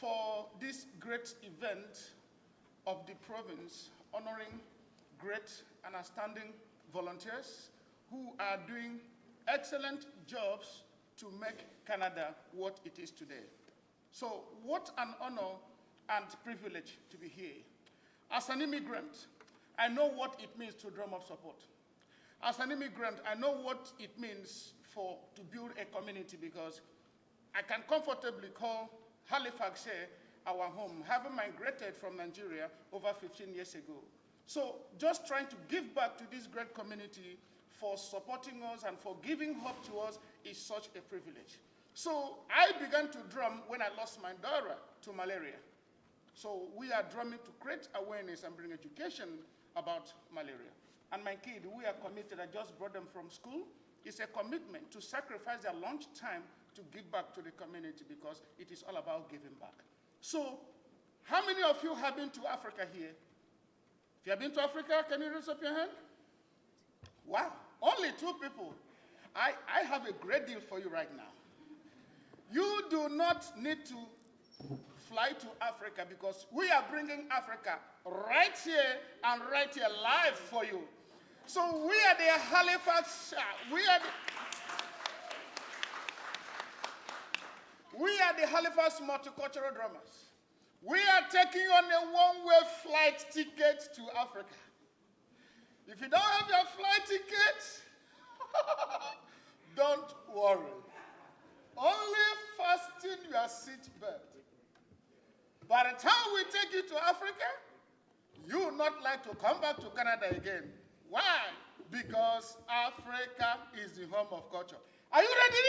for this great event of the province, honoring great and outstanding volunteers who are doing excellent jobs to make Canada what it is today. So what an honor and privilege to be here. As an immigrant, I know what it means to drum up support. As an immigrant, I know what it means to build a community, because I can comfortably call Halifax here our home, having migrated from Nigeria over 15 years ago. So just trying to give back to this great community for supporting us and for giving hope to us is such a privilege. So I began to drum when I lost my daughter to malaria. So we are drumming to create awareness and bring education about malaria. And my kid, we are committed. I just brought them from school. It's a commitment to sacrifice their lunch time to give back to the community, because it is all about giving back. So how many of you have been to Africa here? If you have been to Africa, can you raise up your hand? Wow, only 2 people. I have a great deal for you right now. You do not need to fly to Africa, because we are bringing Africa right here and right here live for you. So we are the Halifax, we are the Halifax multicultural drummers. We are taking on a one-way flight ticket to Africa. If you don't have your flight ticket, don't worry. Only fasten your seatbelt. By the time we take you to Africa, you will not like to come back to Canada again. Why? Because Africa is the home of culture. Are you ready?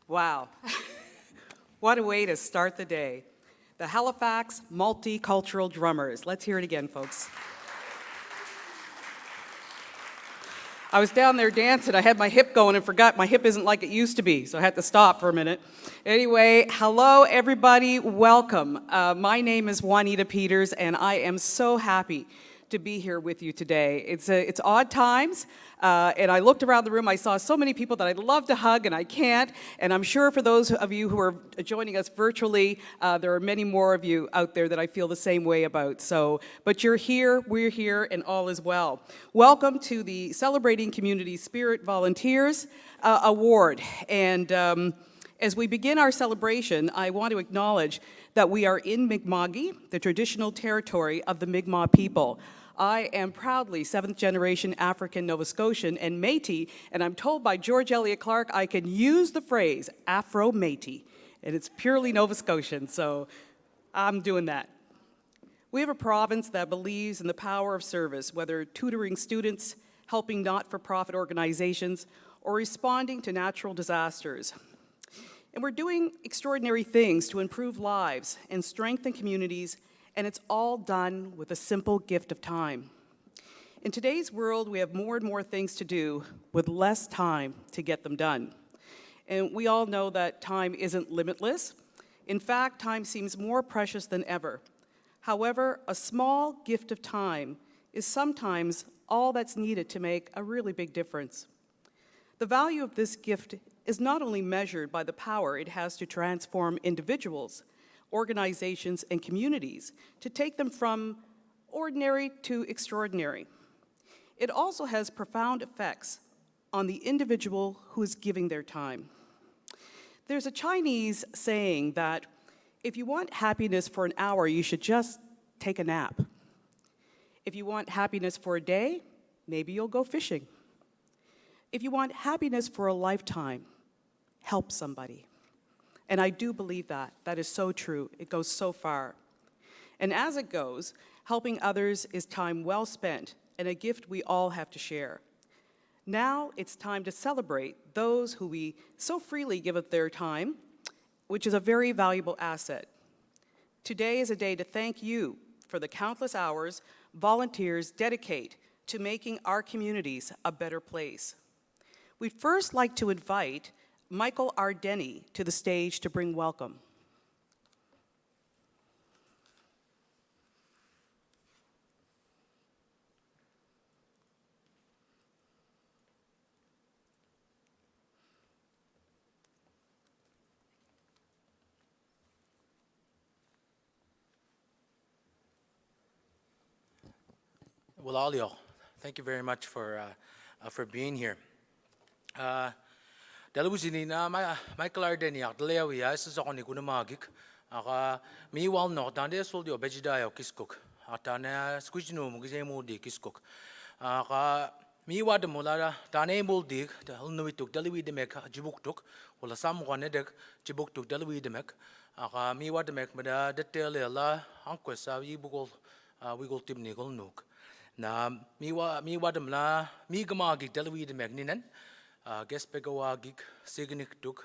Wow. What a way to start the day. The Halifax Multicultural Drummers. Let's hear it again, folks. I was down there dancing. I had my hip going and forgot my hip isn't like it used to be, so I had to stop for a minute. Anyway, hello, everybody. Welcome. My name is Juanita Peters, and I am so happy to be here with you today. It's odd times, and I looked around the room. I saw so many people that I'd love to hug, and I can't. And I'm sure for those of you who are joining us virtually, there are many more of you out there that I feel the same way about. But you're here, we're here, and all is well. Welcome to the Celebrating Community Spirit Volunteers Award. And as we begin our celebration, I want to acknowledge that we are in Mi'kma'ki, the traditional territory of the Mi'kmaq people. I am proudly 7th generation African Nova Scotian and Métis, and I'm told by George Eliot Clark I can use the phrase Afro-Métis, and it's purely Nova Scotian, so I'm doing that. We have a province that believes in the power of service, whether tutoring students, helping not-for-profit organizations, or responding to natural disasters. And we're doing extraordinary things to improve lives and strengthen communities, and it's all done with a simple gift of time. In today's world, we have more and more things to do with less time to get them done. And we all know that time isn't limitless. In fact, time seems more precious than ever. However, a small gift of time is sometimes all that's needed to make a really big difference. The value of this gift is not only measured by the power it has to transform individuals, organizations, and communities to take them from ordinary to extraordinary. It also has profound effects on the individual who is giving their time. There's a Chinese saying that if you want happiness for an hour, you should just take a nap. If you want happiness for a day, maybe you'll go fishing. If you want happiness for a lifetime, help somebody. And I do believe that. That is so true. It goes so far. And as it goes, helping others is time well spent and a gift we all have to share. Now it's time to celebrate those who we so freely give up their time, which is a very valuable asset. Today is a day to thank you for the countless hours volunteers dedicate to making our communities a better place. We'd first like to invite Michael Ardeni to the stage to bring welcome. Well, Alio, thank you very much for being here. Dalawusini na Michael Ardeni ak dalawi ay sa kani kuna magik aka mi wal no tande soldio bejidayo kiskok atana squijino mugise mudi kiskok aka mi wad mulada tane muldik hulnuituk dalawi demek jibuktuk wala sam kone dek jibuktuk dalawi demek aka mi wad demek mada detail la ankwesa yibugol wigol timni gol nuk na mi wad mla mi gamagi dalawi demek ninen Gespegawagik, Signiktuk,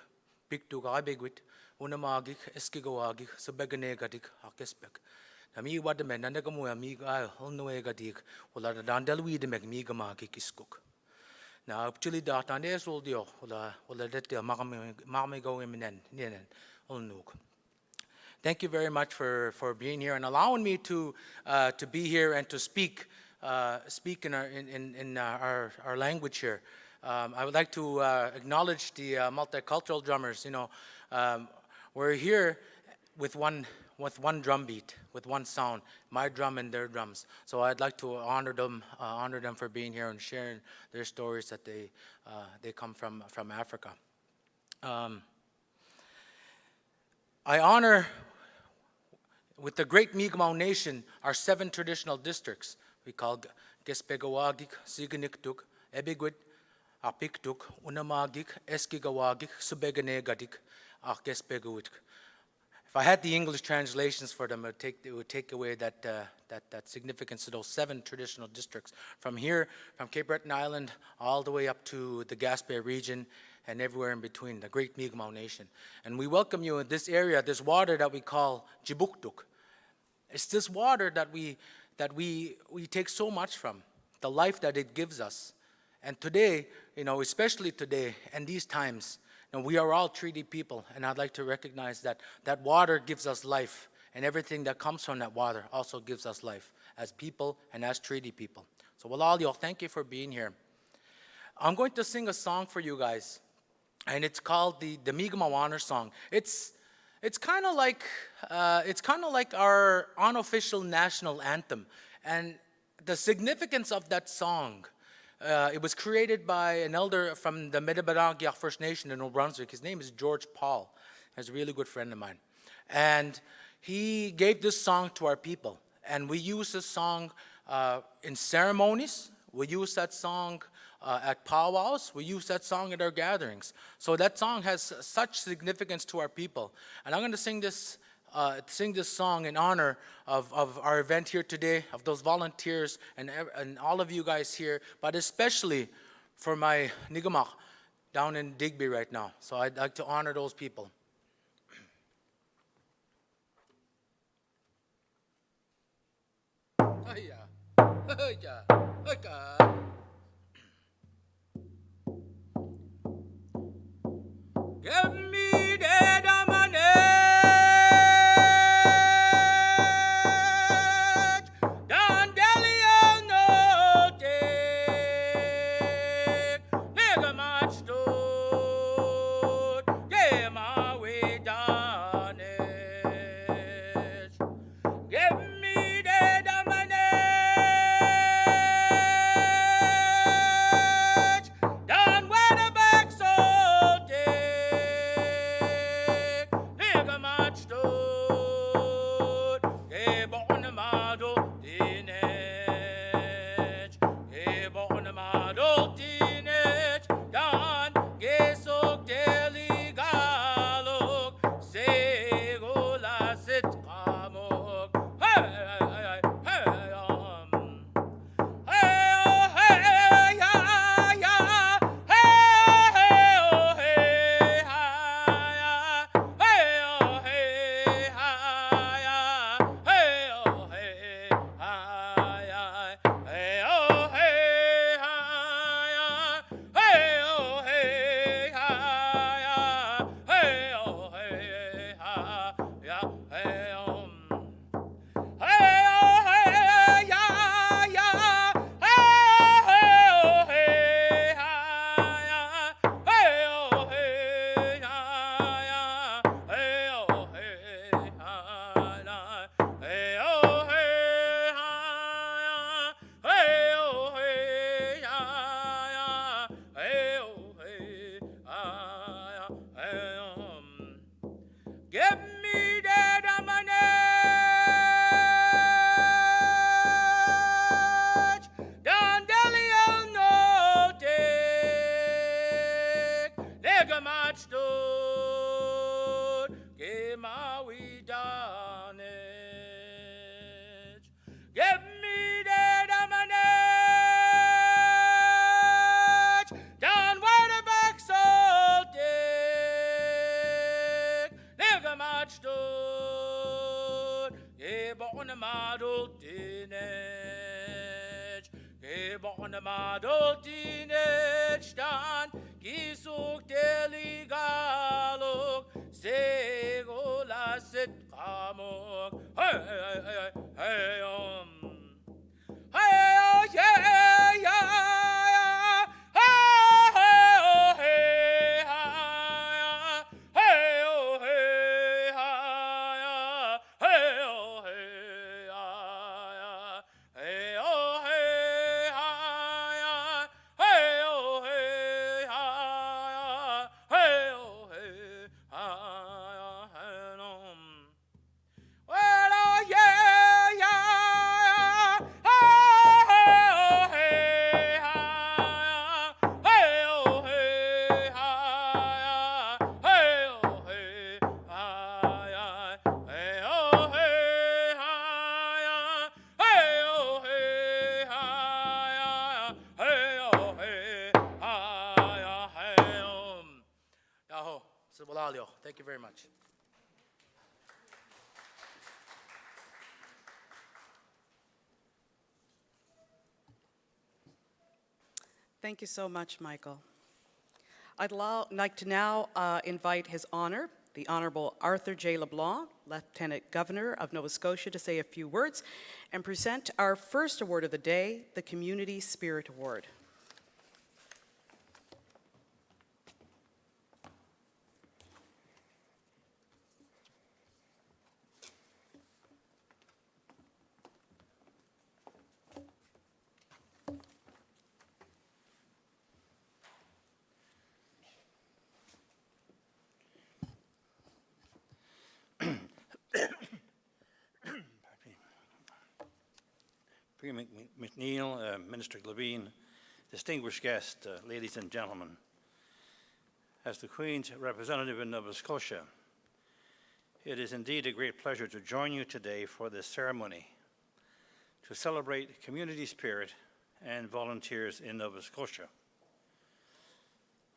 Pictou, Abegwit, Unamagik, Eskigawagik, Sabeganegadik, Hawkesbury. Nami Wadaman, and the Gamoa, Miga, Hulnoegadik, Wala Dandalwi de Megamigamagik is cook. Now, Chili Dart and there's all the Ola let the Marmigo imminent, Nian, Ulnuk. Thank you very much for being here and allowing me to be here and to speak in our language here. I would like to acknowledge the multicultural drummers. You know, we're here with one drum beat, with one sound, my drum and their drums. So I'd like to honor them for being here and sharing their stories that they come from Africa. I honor, with the great Mi'kmaq nation, our 7 traditional districts. We call Gespegawagik, Siganiktuk, Ebigwit, Pictou, Unamagik, Eskigawagik, Subeganegadik, Gespegawit. if I had the English translations for them, it would take away that significance to those 7 traditional districts. From here, from Cape Breton Island, all the way up to the Gaspé region, and everywhere in between, the great Mi'kmaq nation. And we welcome you in this area, this water that we call Jibuktuk. It's this water that we take so much from, the life that it gives us. And today, especially today and these times, we are all treaty people, and I'd like to recognize that water gives us life, and everything that comes from that water also gives us life as people and as treaty people. So, all y'all, thank you for being here. I'm going to sing a song for you guys, and it's called the Mi'kmaq Honor Song. It's kind of like our unofficial national anthem, and the significance of that song. It was created by an elder from the Medibaragiak First Nation in New Brunswick. His name is George Paul. He's a really good friend of mine. And he gave this song to our people. And we use this song in ceremonies. We use that song at powwows. We use that song at our gatherings. So that song has such significance to our people. And I'm going to sing this song in honor of our event here today, of those volunteers and all of you guys here, but especially for my Nigamak down in Digby right now. So I'd like to honor those people. Give me the Thank you very much. Thank you so much, Michael. I'd like to now invite His Honor, the Honorable Arthur J. LeBlanc, Lieutenant Governor of Nova Scotia, to say a few words and present our first award of the day, the Community Spirit Award. Premier McNeil, Minister Levine, distinguished guests, ladies and gentlemen. As the Queen's representative in Nova Scotia, it is indeed a great pleasure to join you today for this ceremony to celebrate community spirit and volunteers in Nova Scotia.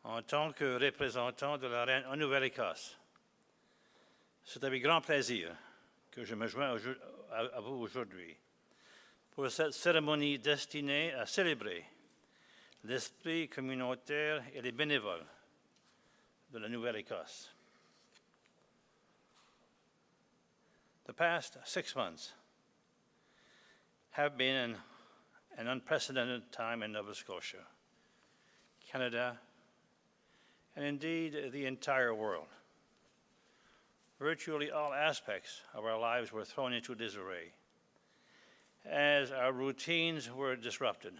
En tant que représentant de la Reine en Nouvelle-Écosse, c'est avec grand plaisir que je me joins à vous aujourd'hui pour cette cérémonie destinée à célébrer l'esprit communautaire et les bénévoles de la Nouvelle-Écosse. The past 6 months have been an unprecedented time in Nova Scotia, Canada, and indeed the entire world. Virtually all aspects of our lives were thrown into disarray as our routines were disrupted.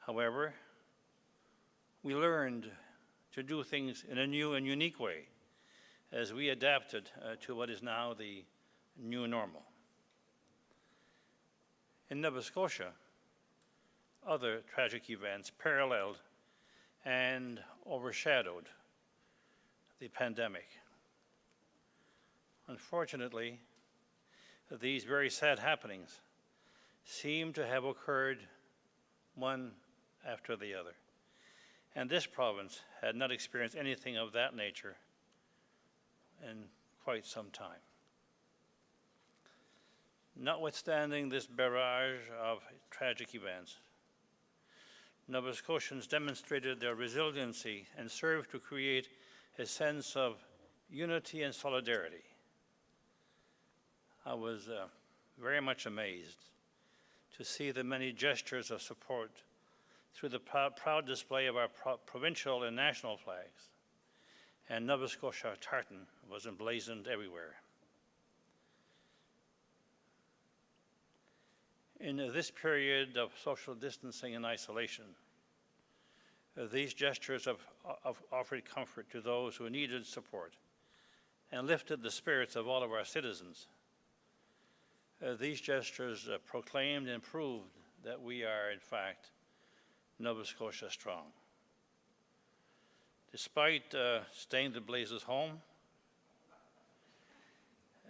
However, we learned to do things in a new and unique way as we adapted to what is now the new normal. In Nova Scotia, other tragic events paralleled and overshadowed the pandemic. Unfortunately, these very sad happenings seem to have occurred one after the other, and this province had not experienced anything of that nature in quite some time. Notwithstanding this barrage of tragic events, Nova Scotians demonstrated their resiliency and served to create a sense of unity and solidarity. I was very much amazed to see the many gestures of support through the proud display of our provincial and national flags, and Nova Scotia tartan was emblazoned everywhere. In this period of social distancing and isolation, these gestures have offered comfort to those who needed support and lifted the spirits of all of our citizens. These gestures proclaimed and proved that we are, in fact, Nova Scotia strong. Despite staying the blazes home,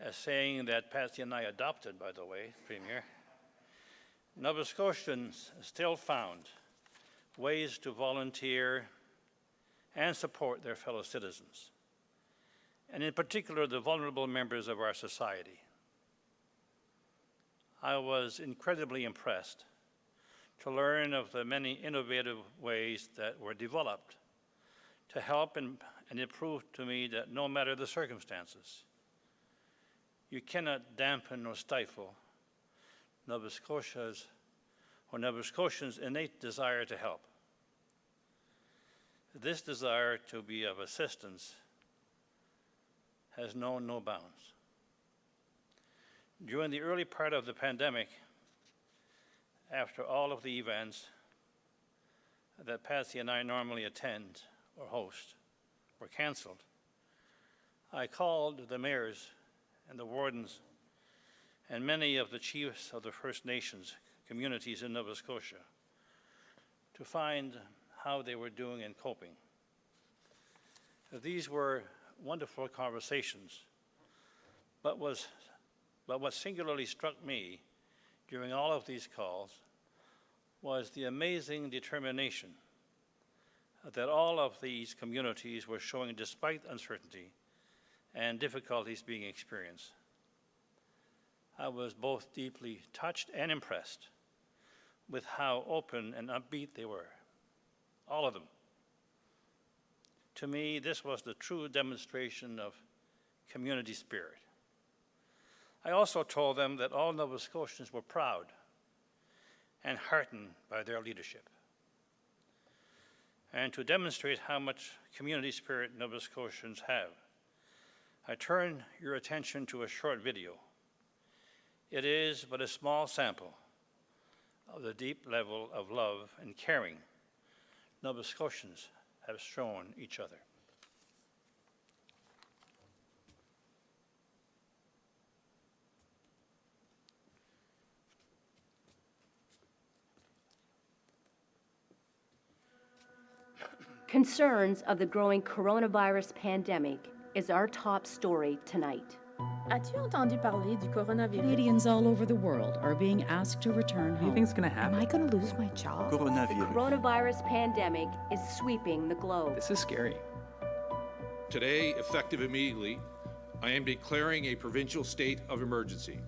a saying that Patsy and I adopted, by the way, Premier, Nova Scotians still found ways to volunteer and support their fellow citizens, and in particular the vulnerable members of our society. I was incredibly impressed to learn of the many innovative ways that were developed to help, and it proved to me that no matter the circumstances, you cannot dampen or stifle Nova Scotia's or Nova Scotians' innate desire to help. This desire to be of assistance has known no bounds. During the early part of the pandemic, after all of the events that Patsy and I normally attend or host were canceled, I called the mayors and the wardens and many of the chiefs of the First Nations communities in Nova Scotia to find how they were doing and coping. These were wonderful conversations, but what singularly struck me during all of these calls was the amazing determination that all of these communities were showing despite uncertainty and difficulties being experienced. I was both deeply touched and impressed with how open and upbeat they were, all of them. To me, this was the true demonstration of community spirit. I also told them that all Nova Scotians were proud and heartened by their leadership. And to demonstrate how much community spirit Nova Scotians have, I turn your attention to a short video. It is but a small sample of the deep level of love and caring Nova Scotians have shown each other. Concerns of the growing coronavirus pandemic is our top story tonight. As-tu entendu parler du coronavirus? Canadians all over the world are being asked to return What do you home. think is going to Am happen? I going to lose my job? The Coronavirus. coronavirus pandemic is sweeping the globe. This is scary. Today, effective immediately, I am declaring a provincial state of emergency.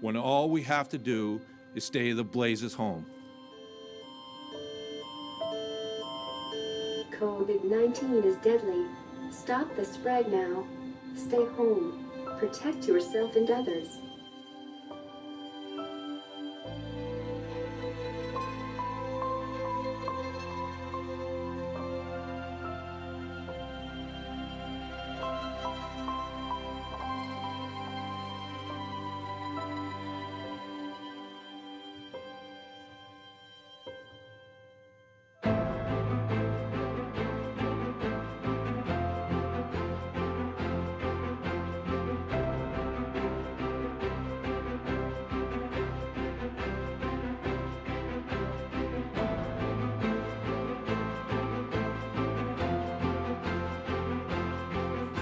When all we have to do is stay the blazes home. COVID-19 is deadly. Stop the spread now. Stay home. Protect yourself and others.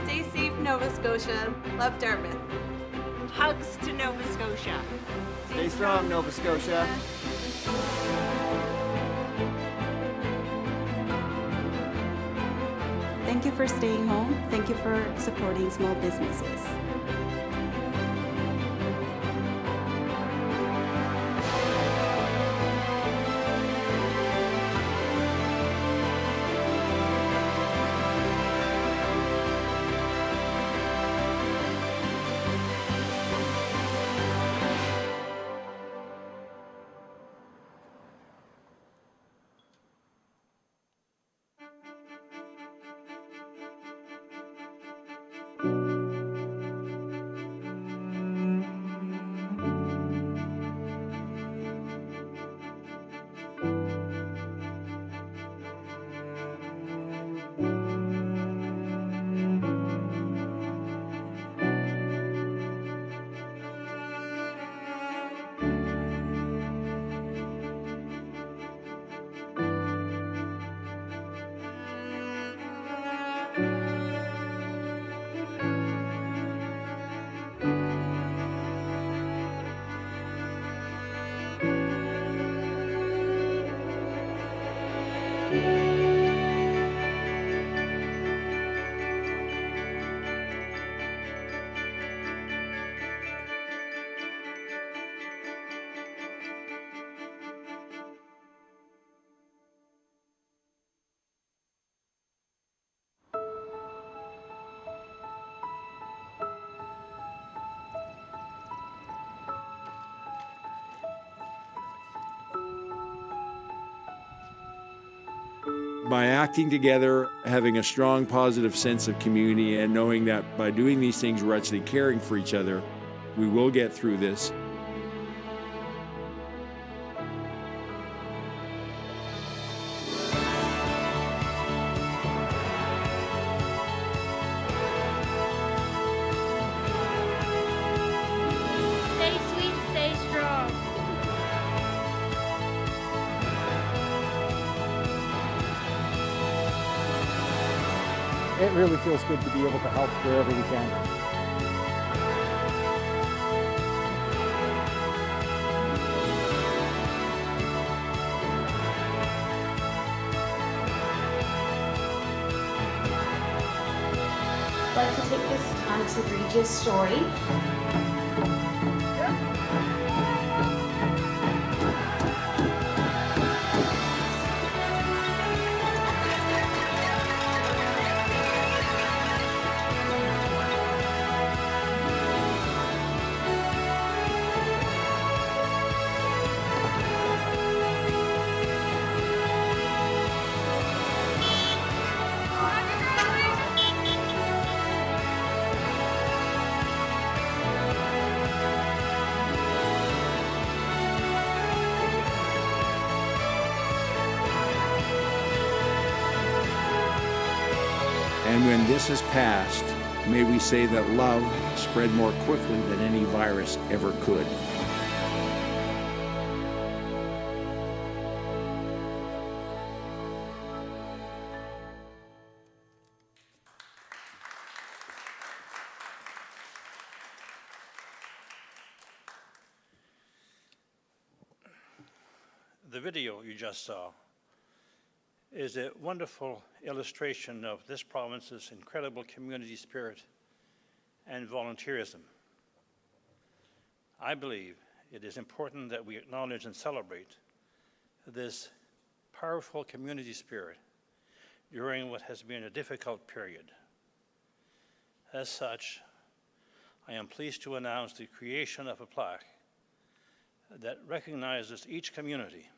Stay safe, Nova Scotia. Love, Dartmouth. Hugs to Nova Scotia. Stay strong, Nova Scotia. Thank you for staying home. Thank you for supporting small businesses. By acting together, having a strong positive sense of community, and knowing that by doing these things we're actually caring for each other, we will get through this. Stay sweet, stay strong. it really feels good to be able to help wherever we can. I'd like to take this time to read you a story. And when this is past, may we say that love spread more quickly than any virus ever could. The video you just saw is a wonderful illustration of this province's incredible community spirit and volunteerism. I believe it is important that we acknowledge and celebrate this powerful community spirit during what has been a difficult period. As such, I am pleased to announce the creation of a plaque that recognizes each community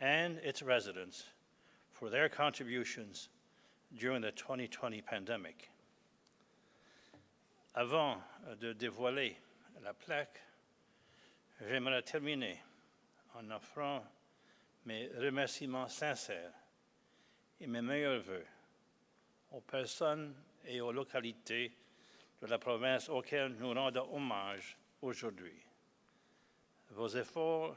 and its residents for their contributions during the 2020 pandemic. Avant de dévoiler la plaque, j'aimerais terminer en offrant mes remerciements sincères et mes meilleurs vœux aux personnes et aux localités de la province auxquelles nous rendons hommage aujourd'hui. Vos efforts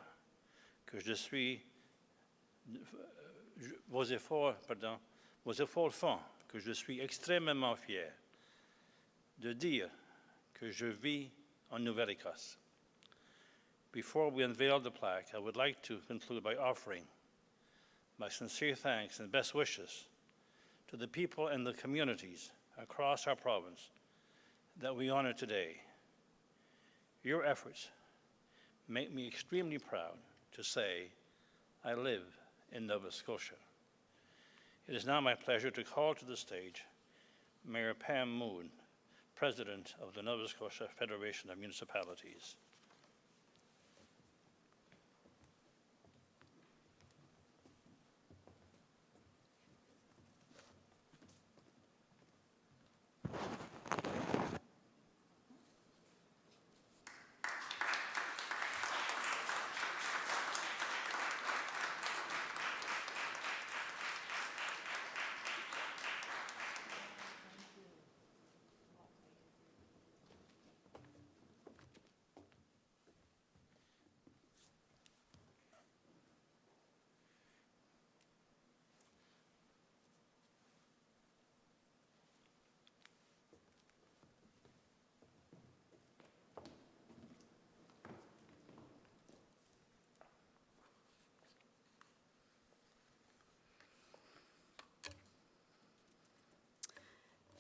font que je suis extrêmement fier de dire que je vis en Nouvelle-Écosse. Before we unveil the plaque, I would like to conclude by offering my sincere thanks and best wishes to the people and the communities across our province that we honor today. Your efforts make me extremely proud to say I live in Nova Scotia. It is now my pleasure to call to the stage Mayor Pam Moon, President of the Nova Scotia Federation of Municipalities.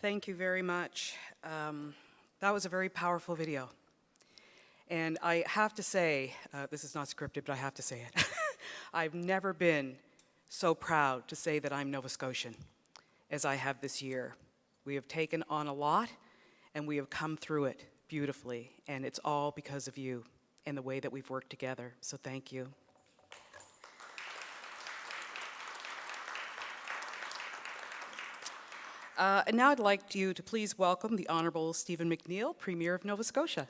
Thank you very much. That was a very powerful video. And I have to say, this is not scripted, but I have to say it. I've never been so proud to say that I'm Nova Scotian as I have this year. We have taken on a lot, and we have come through it beautifully, and it's all because of you and the way that we've worked together. So thank you. And now I'd like you to please welcome the Honourable Stephen McNeill, Premier of Nova Scotia.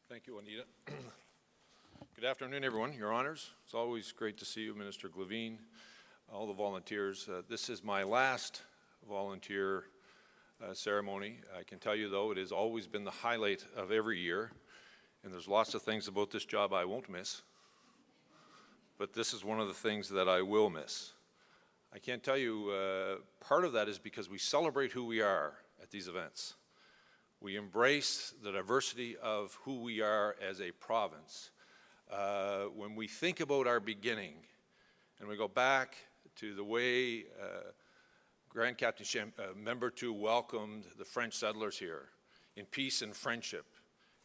Thank you, Juanita. Good afternoon, everyone. Your Honours, it's always great to see you, Minister Glavine, all the volunteers. This is my last volunteer ceremony. I can tell you, though, it has always been the highlight of every year. And there's lots of things about this job I won't miss, but this is one of the things that I will miss. I can't tell you, part of that is because we celebrate who we are at these events. We embrace the diversity of who we are as a province. When we think about our beginning, and we go back to the way Grand Captain Member 2 welcomed the French settlers here in peace and friendship,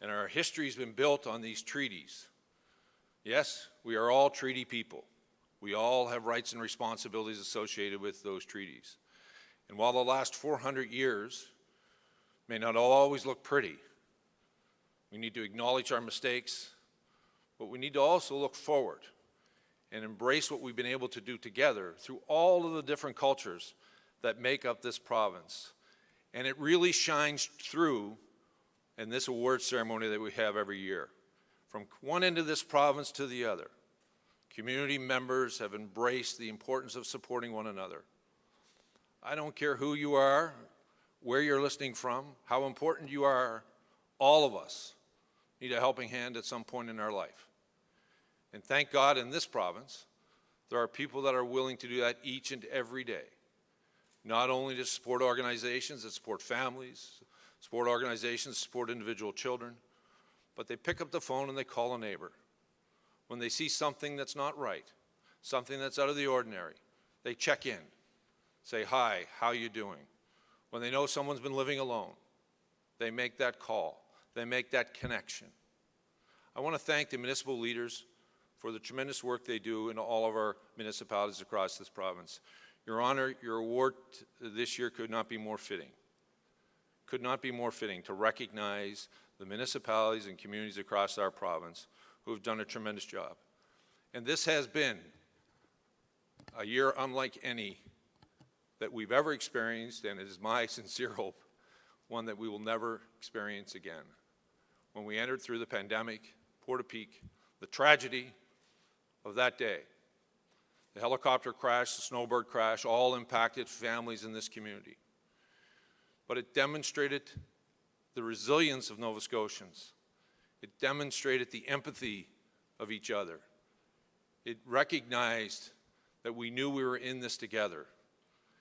and our history's been built on these treaties. Yes, we are all treaty people. We all have rights and responsibilities associated with those treaties. And while the last 400 years may not always look pretty, we need to acknowledge our mistakes, but we need to also look forward and embrace what we've been able to do together through all of the different cultures that make up this province. And it really shines through in this award ceremony that we have every year. From one end of this province to the other, community members have embraced the importance of supporting one another. I don't care who you are, where you're listening from, how important you are, all of us need a helping hand at some point in our life. And thank God in this province, there are people that are willing to do that each and every day. Not only to support organizations that support families, support organizations, support individual children, but they pick up the phone and they call a neighbor. When they see something that's not right, something that's out of the ordinary, they check in, say, hi, how you doing? When they know someone's been living alone, they make that call, they make that connection. I want to thank the municipal leaders for the tremendous work they do in all of our municipalities across this province. Your Honor, your award this year could not be more fitting. Could not be more fitting to recognize the municipalities and communities across our province who have done a tremendous job. And this has been a year unlike any that we've ever experienced, and it is my sincere hope, one that we will never experience again. When we entered through the pandemic, Pyke, the tragedy of that day, the helicopter crash, the snowbird crash, all impacted families in this community. But it demonstrated the resilience of Nova Scotians. It demonstrated the empathy of each other. It recognized that we knew we were in this together,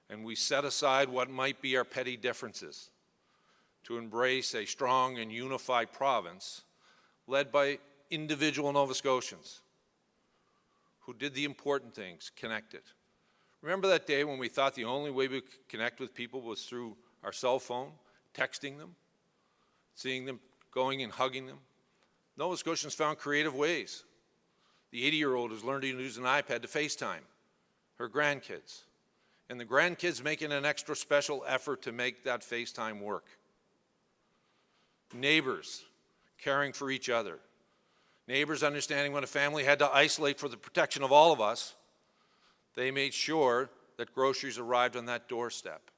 and we set aside what might be our petty differences to embrace a strong and unified province led by individual Nova Scotians who did the important things, connected. Remember that day when we thought the only way we could connect with people was through our cell phone, texting them, seeing them, going and hugging them? Nova Scotians found creative ways. The 80-year-old has learned to use an iPad to FaceTime her grandkids, and the grandkids making an extra special effort to make that FaceTime work. Neighbors caring for each other. Neighbors understanding when a family had to isolate for the protection of all of us, they made sure that groceries arrived on that doorstep.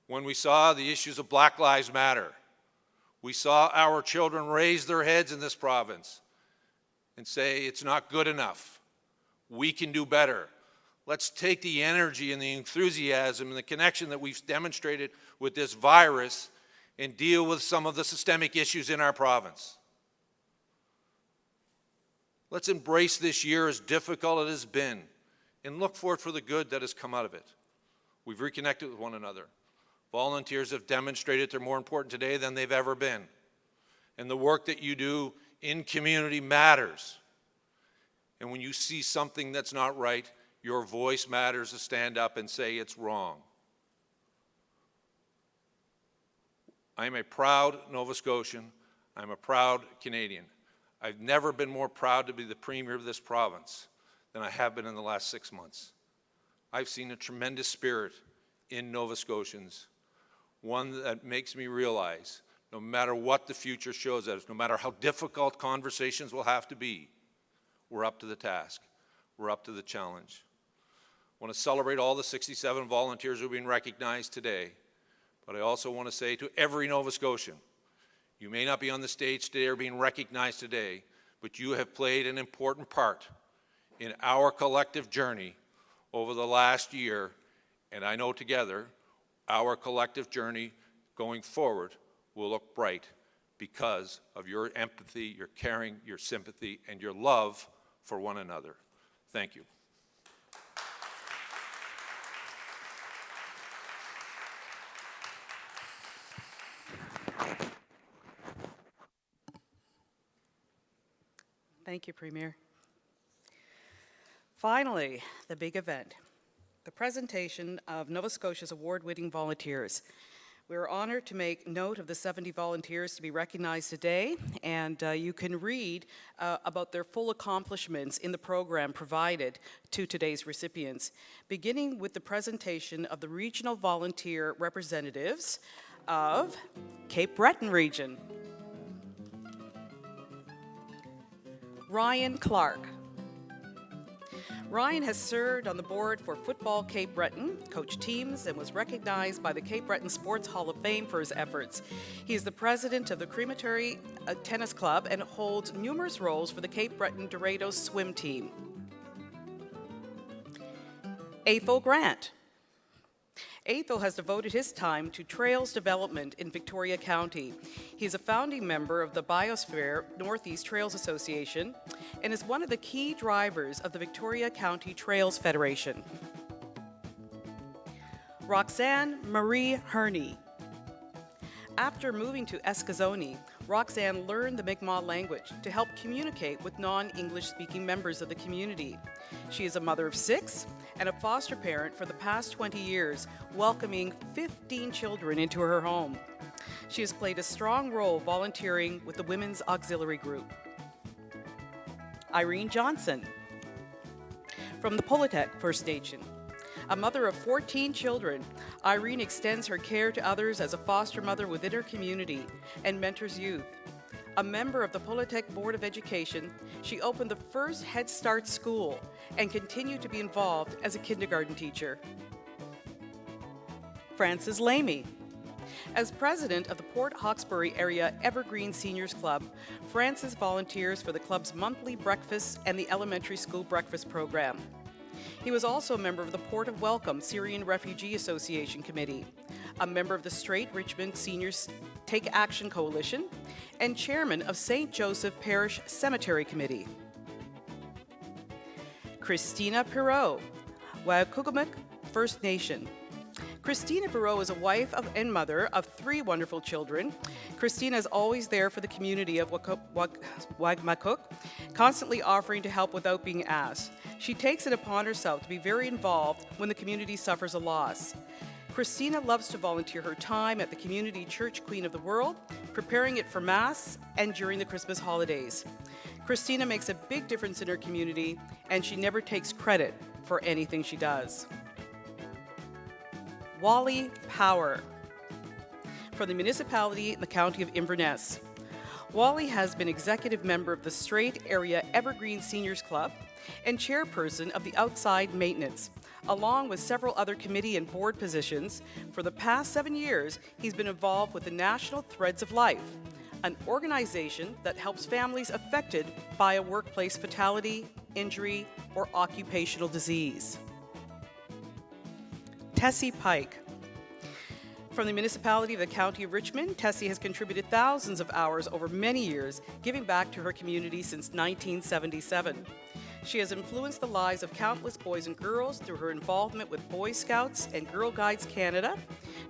When we saw the issues of Black Lives Matter, we saw our children raise their heads in this province and say, it's not good enough. We can do better. Let's take the energy and the enthusiasm and the connection that we've demonstrated with this virus and deal with some of the systemic issues in our province. Let's embrace this year, as difficult as it has been, and look forward for the good that has come out of it. We've reconnected with one another. Volunteers have demonstrated they're more important today than they've ever been. And the work that you do in community matters. And when you see something that's not right, your voice matters to stand up and say it's wrong. I'm a proud Nova Scotian. I'm a proud Canadian. I've never been more proud to be the Premier of this province than I have been in the last 6 months. I've seen a tremendous spirit in Nova Scotians, one that makes me realize no matter what the future shows us, no matter how difficult conversations will have to be, we're up to the task. We're up to the challenge. I want to celebrate all the 67 volunteers who have been recognized today, but I also want to say to every Nova Scotian, you may not be on the stage today or being recognized today, but you have played an important part in our collective journey over the last year, and I know together our collective journey going forward will look bright because of your empathy, your caring, your sympathy, and your love for one another. Thank you. Thank you, Premier. Finally, the big event, the presentation of Nova Scotia's award-winning volunteers. We are honored to make note of the 70 volunteers to be recognized today, and you can read about their full accomplishments in the program provided to today's recipients, beginning with the presentation of the regional volunteer representatives of Cape Breton region. Ryan Clark. Ryan has served on the board for Football Cape Breton, coached teams, and was recognized by the Cape Breton Sports Hall of Fame for his efforts. He is the president of the Crematory Tennis Club and holds numerous roles for the Cape Breton Dorados swim team. Athol Grant. Athol has devoted his time to trails development in Victoria County. He is a founding member of the Biosphere Northeast Trails Association and is one of the key drivers of the Victoria County Trails Federation. Roxanne Marie Herney. After moving to Eskasoni, Roxanne learned the Mi'kmaq language to help communicate with non-English speaking members of the community. She is a mother of 6 and a foster parent for the past 20 years, welcoming 15 children into her home. She has played a strong role volunteering with the Women's Auxiliary Group. Irene Johnston from the Politek First Nation. A mother of 14 children, Irene extends her care to others as a foster mother within her community and mentors youth. A member of the Politek Board of Education, she opened the first Head Start school and continued to be involved as a kindergarten teacher. Frances Lamey. As president of the Port Hawkesbury Area Evergreen Seniors Club, Frances volunteers for the club's monthly breakfast and the elementary school breakfast program. He was also a member of the Port of Welcome Syrian Refugee Association Committee, a member of the Straight Richmond Seniors Take Action Coalition, and chairman of St. Joseph Parish Cemetery Committee. Christina Perot, Wakugamuk First Nation. Christina Perot is a wife and mother of 3 wonderful children. Christina is always there for the community of Wagmakuk, constantly offering to help without being asked. She takes it upon herself to be very involved when the community suffers a loss. Christina loves to volunteer her time at the Community Church Queen of the World, preparing it for Mass and during the Christmas holidays. Christina makes a big difference in her community, and she never takes credit for anything she does. Wally Power from the Municipality in the County of Inverness. Wally has been executive member of the Straight Area Evergreen Seniors Club and chairperson of the Outside Maintenance. Along with several other committee and board positions, for the past 7 years, he's been involved with the National Threads of Life, an organization that helps families affected by a workplace fatality, injury, or occupational disease. Tessie Pyke. From the Municipality of the County of Richmond, Tessie has contributed thousands of hours over many years, giving back to her community since 1977. She has influenced the lives of countless boys and girls through her involvement with Boy Scouts and Girl Guides Canada,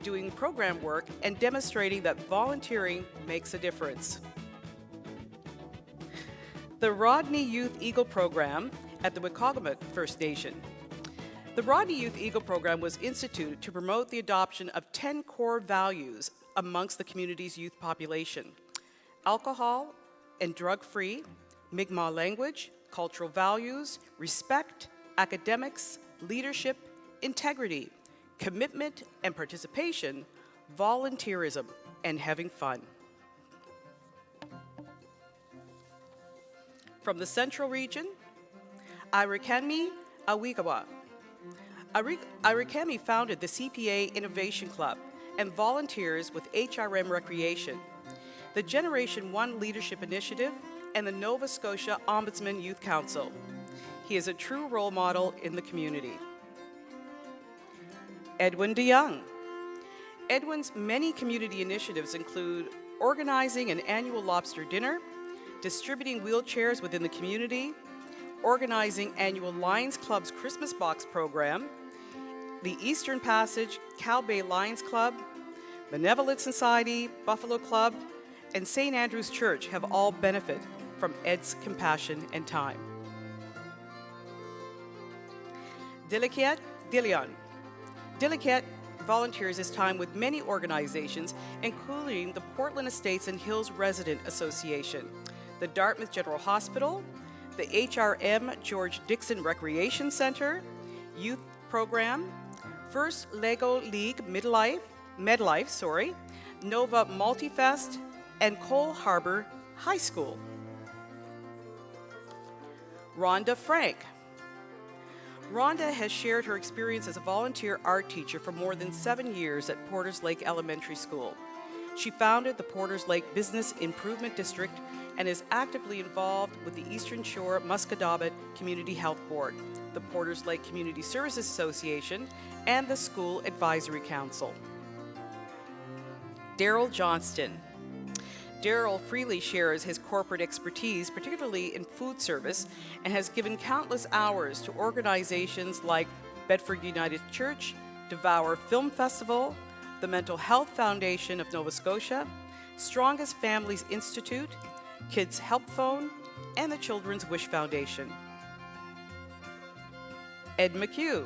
doing program work and demonstrating that volunteering makes a difference. The Rodney Youth Eagle Program at the Wakugamuk First Nation. The Rodney Youth Eagle Program was instituted to promote the adoption of 10 core values amongst the community's youth population: alcohol and drug-free, Mi'kmaq language, cultural values, respect, academics, leadership, integrity, commitment and participation, volunteerism, and having fun. From the Central Region, Arikemi Awigawa. Arikemi founded the CPA Innovation Club and volunteers with HRM Recreation, the Generation 1 Leadership Initiative, and the Nova Scotia Ombudsman Youth Council. He is a true role model in the community. Edwin DeYoung. Edwin's many community initiatives include organizing an annual lobster dinner, distributing wheelchairs within the community, organizing annual Lions Club's Christmas Box program, the Eastern Passage, Cow Bay Lions Club, Benevolent Society, Buffalo Club, and St. Andrew's Church have all benefited from Ed's compassion and time. Dilicat Dilion. Dilicat volunteers his time with many organizations, including the Portland Estates and Hills Resident Association, the Dartmouth General Hospital, the HRM George Dixon Recreation Center, Youth Program, First Lego League Medlife, Nova Multifest, and Cole Harbor High School. Rhonda Frank. Rhonda has shared her experience as a volunteer art teacher for more than 7 years at Porters Lake Elementary School. She founded the Porters Lake Business Improvement District and is actively involved with the Eastern Shore Musquodoboit Community Health Board, the Porters Lake Community Services Association, and the School Advisory Council. Darrell Johnston. Darrell freely shares his corporate expertise, particularly in food service, and has given countless hours to organizations like Bedford United Church, Devour Film Festival, the Mental Health Foundation of Nova Scotia, Strongest Families Institute, Kids Help Phone, and the Children's Wish Foundation. Ed McHugh.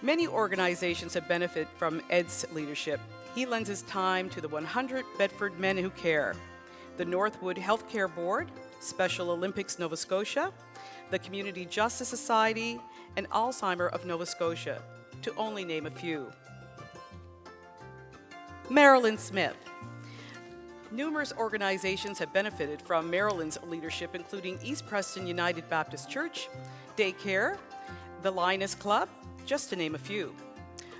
Many organizations have benefited from Ed's leadership. He lends his time to the 100 Bedford Men Who Care, the Northwood Healthcare Board, Special Olympics Nova Scotia, the Community Justice Society, and Alzheimer of Nova Scotia, to only name a few. Marilyn Smith. Numerous organizations have benefited from Marilyn's leadership, including East Preston United Baptist Church, Daycare, the Linus Club, just to name a few.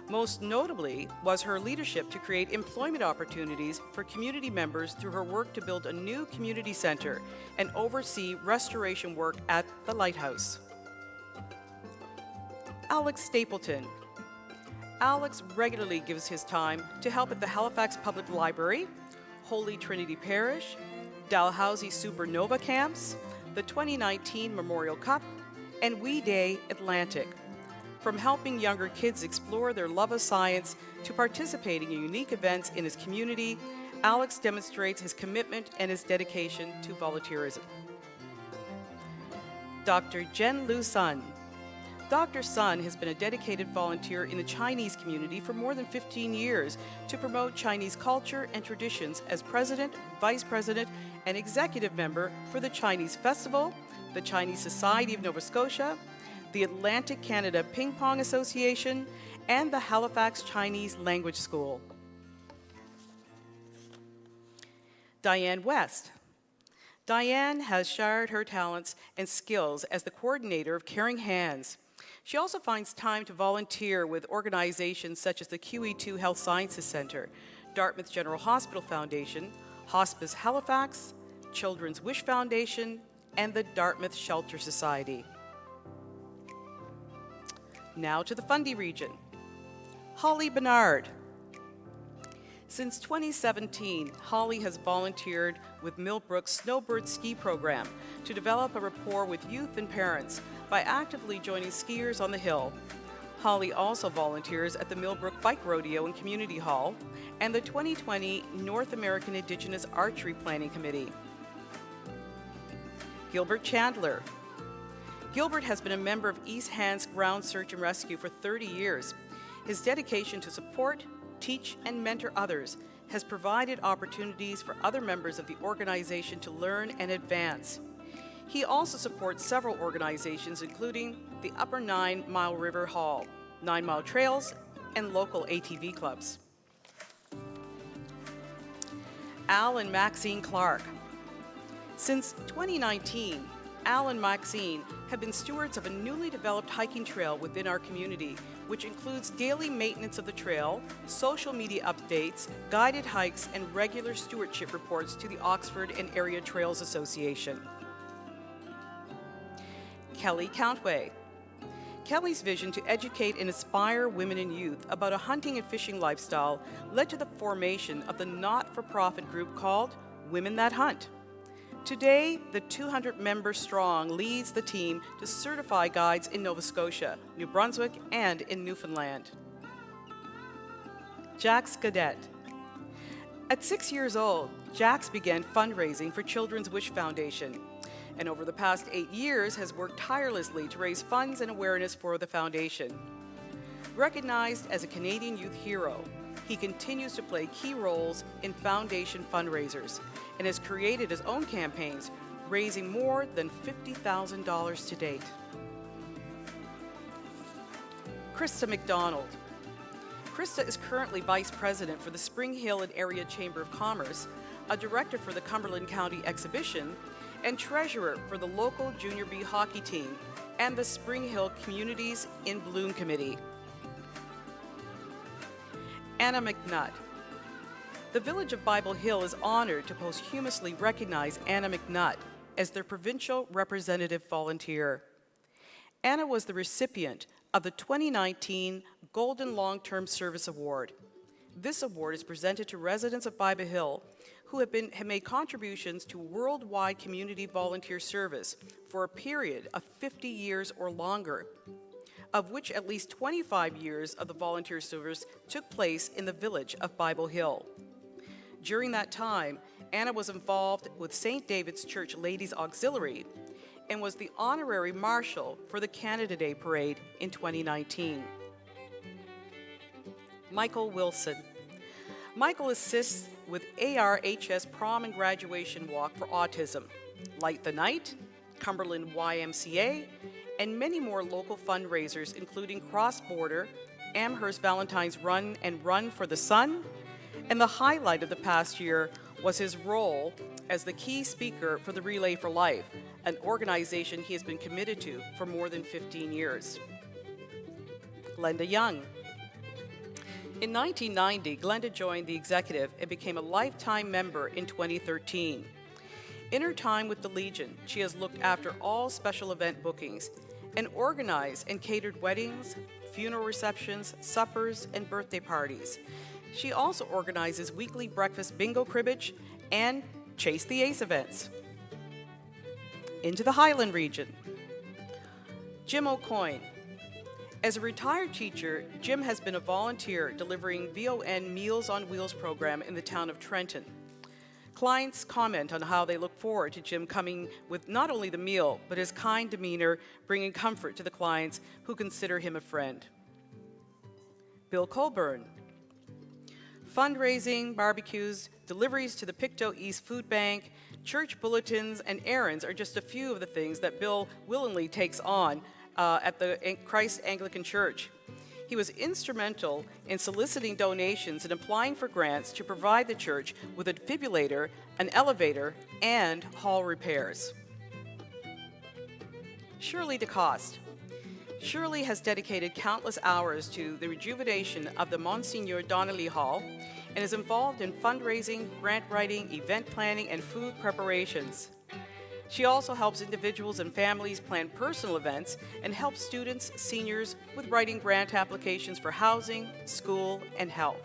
Most notably was her leadership to create employment opportunities for community members through her work to build a new community center and oversee restoration work at the Lighthouse. Alex Stapleton. Alex regularly gives his time to help at the Halifax Public Library, Holy Trinity Parish, Dalhousie Supernova Camps, the 2019 Memorial Cup, and We Day Atlantic. From helping younger kids explore their love of science to participating in unique events in his community, Alex demonstrates his commitment and his dedication to volunteerism. Dr. Jen Lu Sun. Dr. Sun has been a dedicated volunteer in the Chinese community for more than 15 years to promote Chinese culture and traditions as president, vice president, and executive member for the Chinese Festival, the Chinese Society of Nova Scotia, the Atlantic Canada Ping Pong Association, and the Halifax Chinese Language School. Diane West. Diane has shared her talents and skills as the coordinator of Caring Hands. She also finds time to volunteer with organizations such as the QE2 Health Sciences Center, Dartmouth General Hospital Foundation, Hospice Halifax, Children's Wish Foundation, and the Dartmouth Shelter Society. Now to the Fundy region. Holly Bernard. Since 2017, Holly has volunteered with Millbrook's Snowbird Ski Program to develop a rapport with youth and parents by actively joining skiers on the hill. Holly also volunteers at the Millbrook Bike Rodeo and Community Hall and the 2020 North American Indigenous Archery Planning Committee. Gilbert Chandler. Gilbert has been a member of East Hands Ground Search and Rescue for 30 years. His dedication to support, teach, and mentor others has provided opportunities for other members of the organization to learn and advance. He also supports several organizations, including the Upper 9 Mile River Hall, 9 Mile Trails, and local ATV clubs. Al and Maxine Clark. Since 2019, Al and Maxine have been stewards of a newly developed hiking trail within our community, which includes daily maintenance of the trail, social media updates, guided hikes, and regular stewardship reports to the Oxford and Area Trails Association. Kelly Countway. Kelly's vision to educate and inspire women and youth about a hunting and fishing lifestyle led to the formation of the not-for-profit group called Women That Hunt. Today, the 200-member strong leads the team to certify guides in Nova Scotia, New Brunswick, and in Newfoundland. Jax Gaudet. At 6 years old, Jax began fundraising for Children's Wish Foundation, and over the past 8 years has worked tirelessly to raise funds and awareness for the foundation. Recognized as a Canadian youth hero, he continues to play key roles in foundation fundraisers and has created his own campaigns, raising more than $50,000 to date. Krista MacDonald. Krista is currently Vice President for the Spring Hill and Area Chamber of Commerce, a Director for the Cumberland County Exhibition, and Treasurer for the local Junior B hockey team and the Spring Hill Communities in Bloom Committee. Anna McNutt. The Village of Bible Hill is honored to posthumously recognize Anna McNutt as their provincial representative volunteer. Anna was the recipient of the 2019 Golden Long-Term Service Award. This award is presented to residents of Bible Hill who have made contributions to worldwide community volunteer service for a period of 50 years or longer, of which at least 25 years of the volunteer service took place in the village of Bible Hill. During that time, Anna was involved with St. David's Church Ladies Auxiliary and was the honorary marshal for the Canada Day Parade in 2019. Michael Wilson. Michael assists with ARHS Prom and Graduation Walk for Autism, Light the Night, Cumberland YMCA, and many more local fundraisers, including Cross Border, Amherst Valentine's Run and Run for the Sun, and the highlight of the past year was his role as the key speaker for the Relay for Life, an organization he has been committed to for more than 15 years. Glenda Young. In 1990, Glenda joined the executive and became a lifetime member in 2013. In her time with the Legion, she has looked after all special event bookings and organized and catered weddings, funeral receptions, suppers, and birthday parties. She also organizes weekly breakfast bingo cribbage and Chase the Ace events. Into the Highland region. Jim Aucoin. As a retired teacher, Jim has been a volunteer delivering VON Meals on Wheels program in the town of Trenton. Clients comment on how they look forward to Jim coming with not only the meal, but his kind demeanor, bringing comfort to the clients who consider him a friend. Bill Colburn. Fundraising, barbecues, deliveries to the Pictou East Food Bank, church bulletins, and errands are just a few of the things that Bill willingly takes on at the Christ Anglican Church. He was instrumental in soliciting donations and applying for grants to provide the church with a defibrillator, an elevator, and hall repairs. Shirley DeCoste. Shirley has dedicated countless hours to the rejuvenation of the Monsignor Donnelly Hall and is involved in fundraising, grant writing, event planning, and food preparations. She also helps individuals and families plan personal events and helps students, seniors, with writing grant applications for housing, school, and health.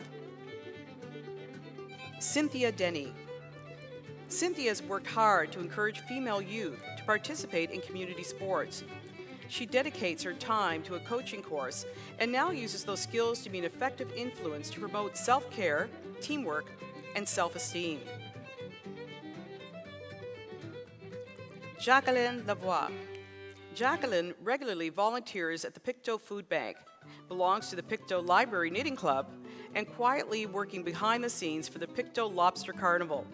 Cynthia Denny. Cynthia has worked hard to encourage female youth to participate in community sports. She dedicates her time to a coaching course and now uses those skills to be an effective influence to promote self-care, teamwork, and self-esteem. Jacqueline Lavoie. Jacqueline regularly volunteers at the Pictou Food Bank, belongs to the Pictou Library Knitting Club, and quietly working behind the scenes for the Pictou Lobster Carnival.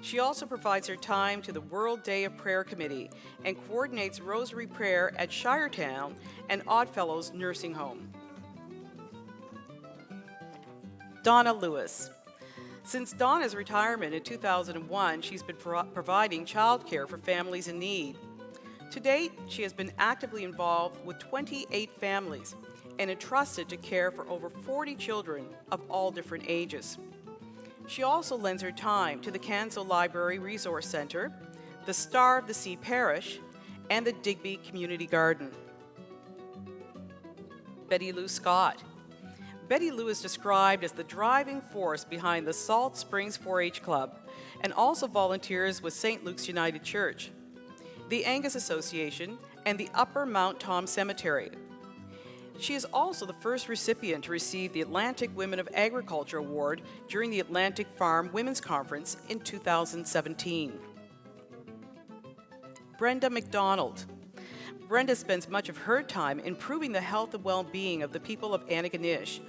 She also provides her time to the World Day of Prayer Committee and coordinates Rosary Prayer at Shiretown and Oddfellows Nursing Home. Donna Lewis. Since Donna's retirement in 2001, she's been providing childcare for families in need. To date, she has been actively involved with 28 families and entrusted to care for over 40 children of all different ages. She also lends her time to the Canso Library Resource Center, the Star of the Sea Parish, and the Digby Community Garden. Betty Lou Scott. Betty Lou is described as the driving force behind the Salt Springs 4-H Club and also volunteers with St. Luke's United Church, the Angus Association, and the Upper Mount Tom Cemetery. She is also the first recipient to receive the Atlantic Women of Agriculture Award during the Atlantic Farm Women's Conference in 2017. Brenda MacDonald. Brenda spends much of her time improving the health and well-being of the people of Antigonish,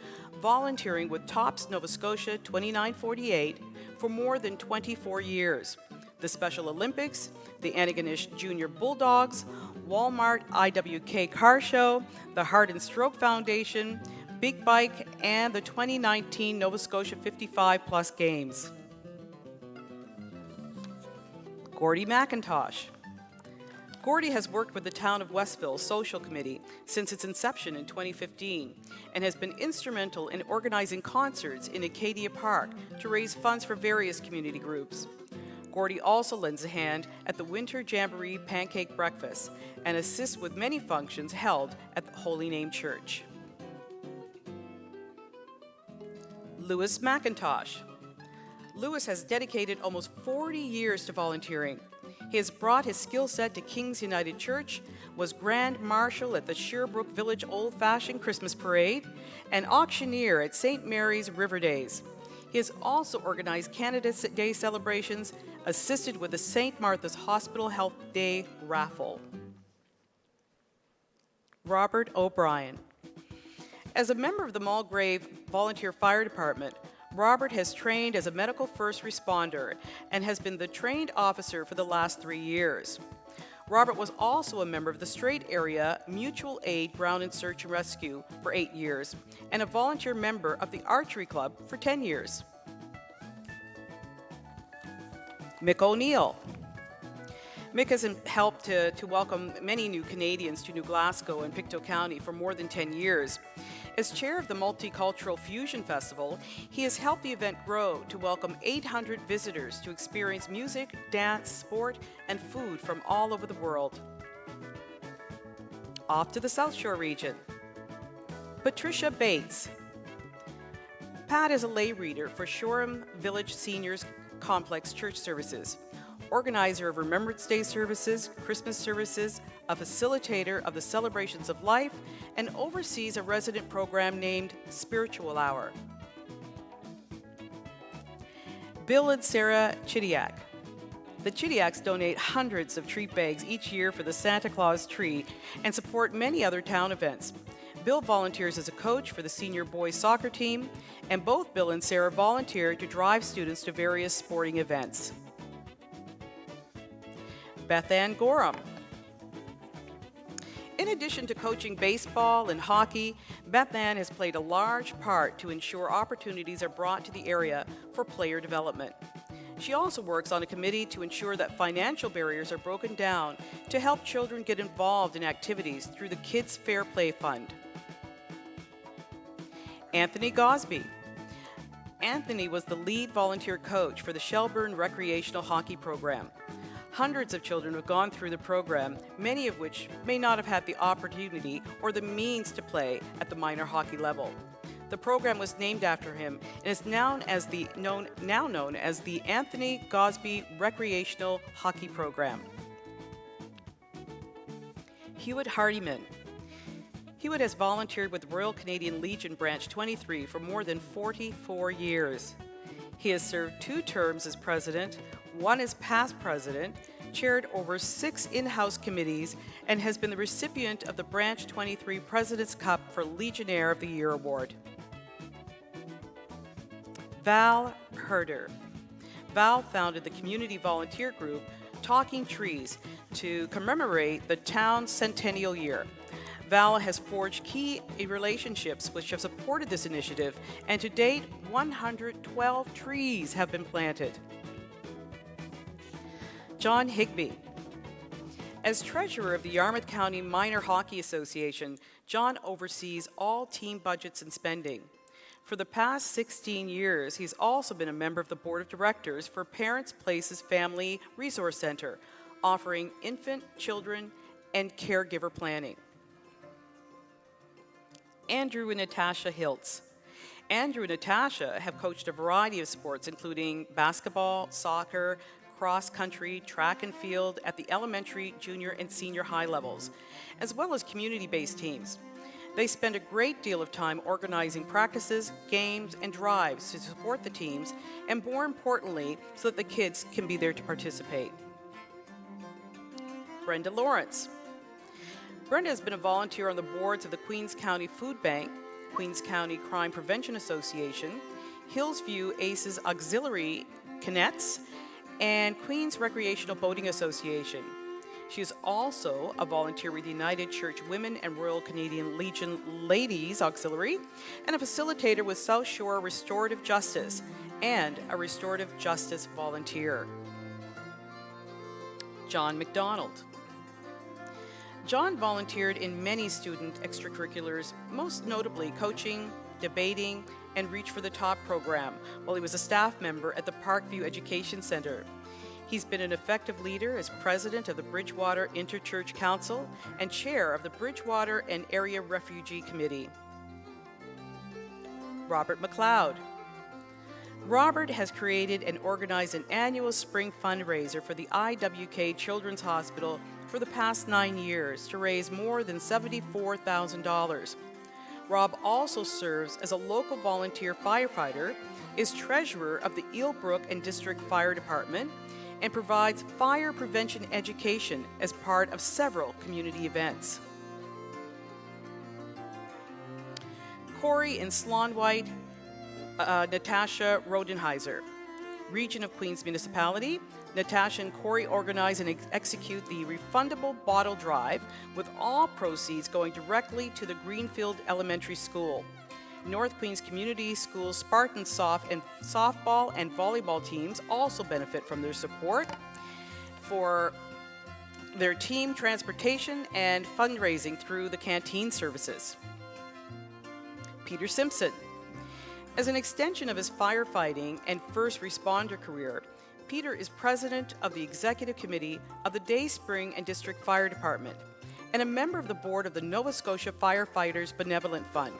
volunteering with TOPS Nova Scotia 2948 for more than 24 years, the Special Olympics, the Antigonish Junior Bulldogs, Walmart IWK Car Show, the Heart and Stroke Foundation, Big Bike, and the 2019 Nova Scotia 55 Plus Games. Gordie Macintosh. Gordie has worked with the Town of Westville Social Committee since its inception in 2015 and has been instrumental in organizing concerts in Acadia Park to raise funds for various community groups. Gordie also lends a hand at the Winter Jamboree Pancake Breakfast and assists with many functions held at the Holy Name Church. Lewis Macintosh. Lewis has dedicated almost 40 years to volunteering. He has brought his skill set to King's United Church, was Grand Marshal at the Sherbrooke Village Old-Fashioned Christmas Parade, and auctioneer at St. Mary's River Days. He has also organized Canada Day celebrations, assisted with the St. Martha's Hospital Health Day raffle. Robert O'Brien. As a member of the Mulgrave Volunteer Fire Department, Robert has trained as a medical first responder and has been the trained officer for the last 3 years. Robert was also a member of the Strait Area Mutual Aid Ground and Search and Rescue for 8 years and a volunteer member of the Archery Club for 10 years. Mick O'Neill. Mick has helped to welcome many new Canadians to New Glasgow and Pictou County for more than 10 years. As chair of the Multicultural Fusion Festival, he has helped the event grow to welcome 800 visitors to experience music, dance, sport, and food from all over the world. Off to the South Shore region. Patricia Bates. Pat is a lay reader for Shoreham Village Seniors Complex Church Services, organizer of Remembrance Day services, Christmas services, a facilitator of the Celebrations of Life, and oversees a resident program named Spiritual Hour. Bill and Sarah Chidiak. The Chidiaks donate hundreds of treat bags each year for the Santa Claus tree and support many other town events. Bill volunteers as a coach for the senior boys soccer team, and both Bill and Sarah volunteer to drive students to various sporting events. Beth Ann Gorham. In addition to coaching baseball and hockey, Beth Ann has played a large part to ensure opportunities are brought to the area for player development. She also works on a committee to ensure that financial barriers are broken down to help children get involved in activities through the Kids Fair Play Fund. Anthony Gosby. Anthony was the lead volunteer coach for the Shelburne Recreational Hockey Program. Hundreds of children have gone through the program, many of which may not have had the opportunity or the means to play at the minor hockey level. The program was named after him and is now known as the Anthony Gosby Recreational Hockey Program. Hewitt Hardiman. Hewitt has volunteered with Royal Canadian Legion Branch 23 for more than 44 years. He has served 2 terms as president, 1 as past president, chaired over 6 in-house committees, and has been the recipient of the Branch 23 President's Cup for Legionnaire of the Year Award. Val Herder. Val founded the community volunteer group Talking Trees to commemorate the town's centennial year. Val has forged key relationships which have supported this initiative, and to date, 112 trees have been planted. John Higbee. As treasurer of the Yarmouth County Minor Hockey Association, John oversees all team budgets and spending. For the past 16 years, he's also been a member of the board of directors for Parents Places Family Resource Center, offering infant, children, and caregiver planning. Andrew and Natasha Hiltz. Andrew and Natasha have coached a variety of sports, including basketball, soccer, cross country, track and field at the elementary, junior, and senior high levels, as well as community-based teams. They spend a great deal of time organizing practices, games, and drives to support the teams, and more importantly, so that the kids can be there to participate. Brenda Lawrence. Brenda has been a volunteer on the boards of the Queens County Food Bank, Queens County Crime Prevention Association, Hillsview Aces Auxiliary Cadets, and Queens Recreational Boating Association. She is also a volunteer with the United Church Women and Royal Canadian Legion Ladies Auxiliary, and a facilitator with South Shore Restorative Justice, and a Restorative Justice volunteer. John MacDonald. John volunteered in many student extracurriculars, most notably coaching, debating, and Reach for the Top program, while he was a staff member at the Parkview Education Center. He's been an effective leader as president of the Bridgewater Interchurch Council and chair of the Bridgewater and Area Refugee Committee. Robert McLeod. Robert has created and organized an annual spring fundraiser for the IWK Children's Hospital for the past 9 years to raise more than $74,000. Rob also serves as a local volunteer firefighter, is treasurer of the Eelbrook and District Fire Department, and provides fire prevention education as part of several community events. Corey and Slonwhite, Natasha Rodenheiser. Region of Queens Municipality, Natasha and Corey organize and execute the refundable bottle drive, with all proceeds going directly to the Greenfield Elementary School. North Queens Community Schools Spartan softball and volleyball teams also benefit from their support for their team transportation and fundraising through the canteen services. Peter Simpson. As an extension of his firefighting and first responder career, Peter is president of the executive committee of the Day Spring and District Fire Department and a member of the board of the Nova Scotia Firefighters Benevolent Fund.